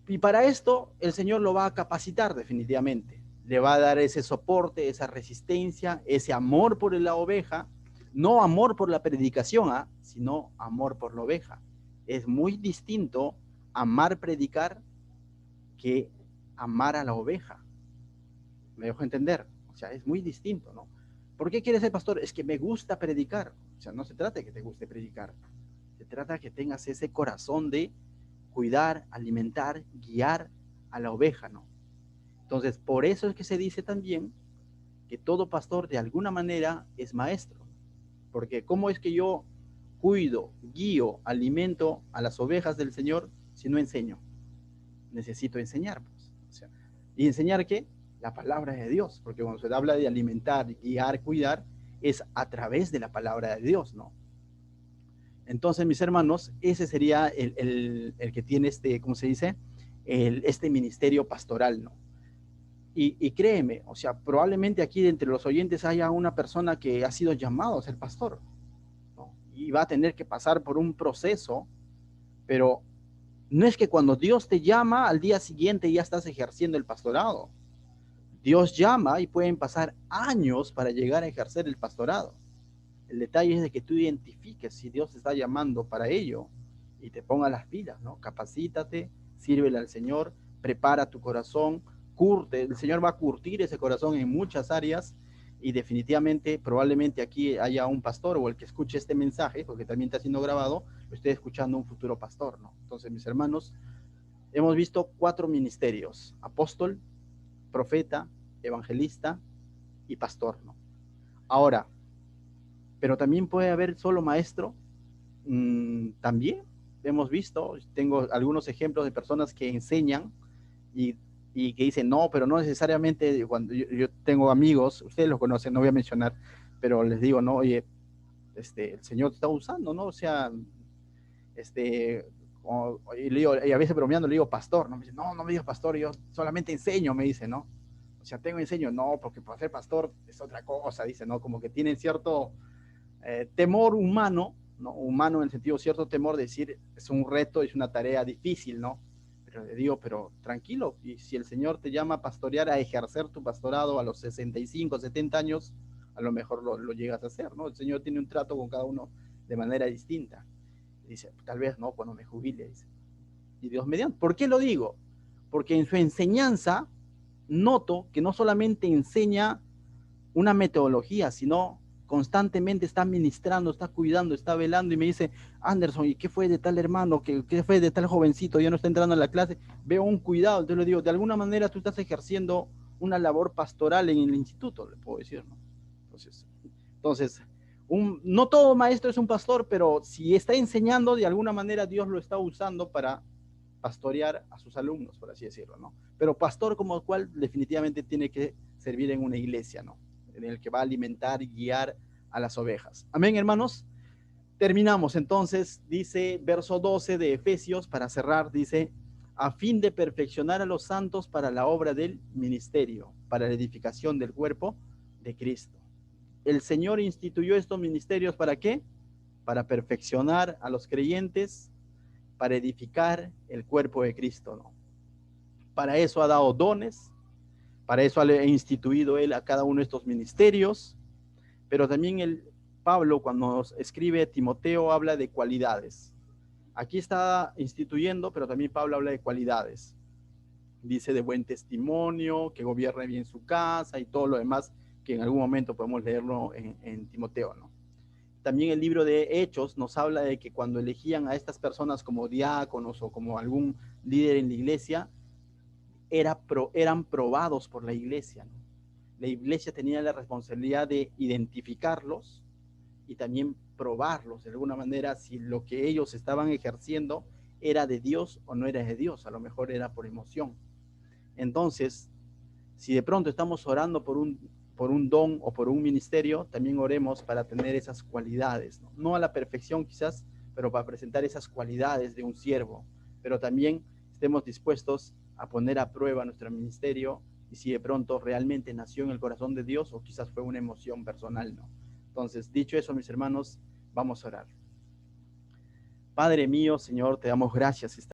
Y para esto el Señor lo va a capacitar definitivamente. Le va a dar ese soporte, esa resistencia, ese amor por la oveja, no amor por la predicación, sino amor por la oveja. Es muy distinto amar predicar que amar a la oveja. ¿Me dejo entender? O sea, es muy distinto, ¿no? ¿Por qué quieres ser pastor? Es que me gusta predicar. O sea, no se trata de que te guste predicar. Se trata de que tengas ese corazón de cuidar, alimentar, guiar a la oveja, ¿no? Entonces, por eso es que se dice también que todo pastor de alguna manera es maestro, porque ¿cómo es que yo cuido, guío, alimento a las ovejas del Señor si no enseño? Necesito enseñar, pues. O sea, ¿y enseñar qué? La palabra de Dios, porque cuando se habla de alimentar, guiar, cuidar, es a través de la palabra de Dios, ¿no? Entonces, mis hermanos, ese sería el que tiene ¿cómo se dice? Este ministerio pastoral, ¿no? Y créeme, o sea, probablemente aquí entre los oyentes haya una persona que ha sido llamado a ser pastor, ¿no? Y va a tener que pasar por un proceso, pero no es que cuando Dios te llama, al día siguiente ya estás ejerciendo el pastorado. Dios llama y pueden pasar años para llegar a ejercer el pastorado. El detalle es de que tú identifiques si Dios te está llamando para ello y te pongas las pilas, ¿no? Capacítate, sírvele al Señor, prepara tu corazón, curte. El Señor va a curtir ese corazón en muchas áreas y definitivamente, probablemente aquí haya un pastor o el que escuche este mensaje, porque también está siendo grabado, lo esté escuchando un futuro pastor, ¿no? Entonces, mis hermanos, hemos visto 4 ministerios: apóstol, profeta, evangelista y pastor, ¿no? Ahora, pero también puede haber solo maestro. También hemos visto, tengo algunos ejemplos de personas que enseñan y, y que dicen, no, pero no necesariamente, cuando yo tengo amigos, ustedes los conocen, no voy a mencionar, pero les digo, no, oye, el Señor te está usando, ¿no? O sea, este, Y a veces bromeando le digo pastor, ¿no? Me dice, no, no me digas pastor, yo solamente enseño, me dice, ¿no? O sea, enseño, no, porque para ser pastor es otra cosa, dice, ¿no? Como que tienen cierto temor humano, ¿no? Humano en el sentido cierto temor de decir, es un reto, es una tarea difícil, ¿no? Pero le digo, pero tranquilo, y si el Señor te llama a pastorear, a ejercer tu pastorado a los 65, 70 años, a lo mejor lo llegas a hacer, ¿no? El Señor tiene un trato con cada uno de manera distinta. Dice, tal vez no, cuando me jubile, dice. Y Dios mediante. ¿Por qué lo digo? Porque en su enseñanza noto que no solamente enseña una metodología, sino constantemente está ministrando, está cuidando, está velando y me dice, Anderson, ¿y qué fue de tal hermano? ¿Qué fue de tal jovencito? Ya no está entrando a la clase. Veo un cuidado, entonces le digo, de alguna manera tú estás ejerciendo una labor pastoral en el instituto, le puedo decir, ¿no? Entonces no todo maestro es un pastor, pero si está enseñando, de alguna manera Dios lo está usando para pastorear a sus alumnos, por así decirlo, ¿no? Pero pastor como cual definitivamente tiene que servir en una iglesia, ¿no? En el que va a alimentar y guiar a las ovejas. Amén, hermanos. Terminamos entonces, dice verso 12 de Efesios, para cerrar, dice, a fin de perfeccionar a los santos para la obra del ministerio, para la edificación del cuerpo de Cristo. El Señor instituyó estos ministerios ¿para qué? Para perfeccionar a los creyentes, para edificar el cuerpo de Cristo, ¿no? Para eso ha dado dones, para eso ha instituido Él a cada uno de estos ministerios, pero también Pablo, cuando nos escribe Timoteo, habla de cualidades. Aquí está instituyendo, pero también Pablo habla de cualidades. Dice de buen testimonio, que gobierne bien su casa y todo lo demás que en algún momento podemos leerlo en Timoteo, ¿no? También el libro de Hechos nos habla de que cuando elegían a estas personas como diáconos o como algún líder en la iglesia, eran probados por la iglesia, ¿no? La iglesia tenía la responsabilidad de identificarlos y también probarlos de alguna manera si lo que ellos estaban ejerciendo era de Dios o no era de Dios, a lo mejor era por emoción. Entonces, si de pronto estamos orando por un don o por un ministerio, también oremos para tener esas cualidades, ¿no? No a la perfección quizás, pero para presentar esas cualidades de un siervo, pero también estemos dispuestos a poner a prueba nuestro ministerio y si de pronto realmente nació en el corazón de Dios o quizás fue una emoción personal, ¿no? Entonces, dicho eso, mis hermanos, vamos a orar. Padre mío, Señor, te damos gracias esta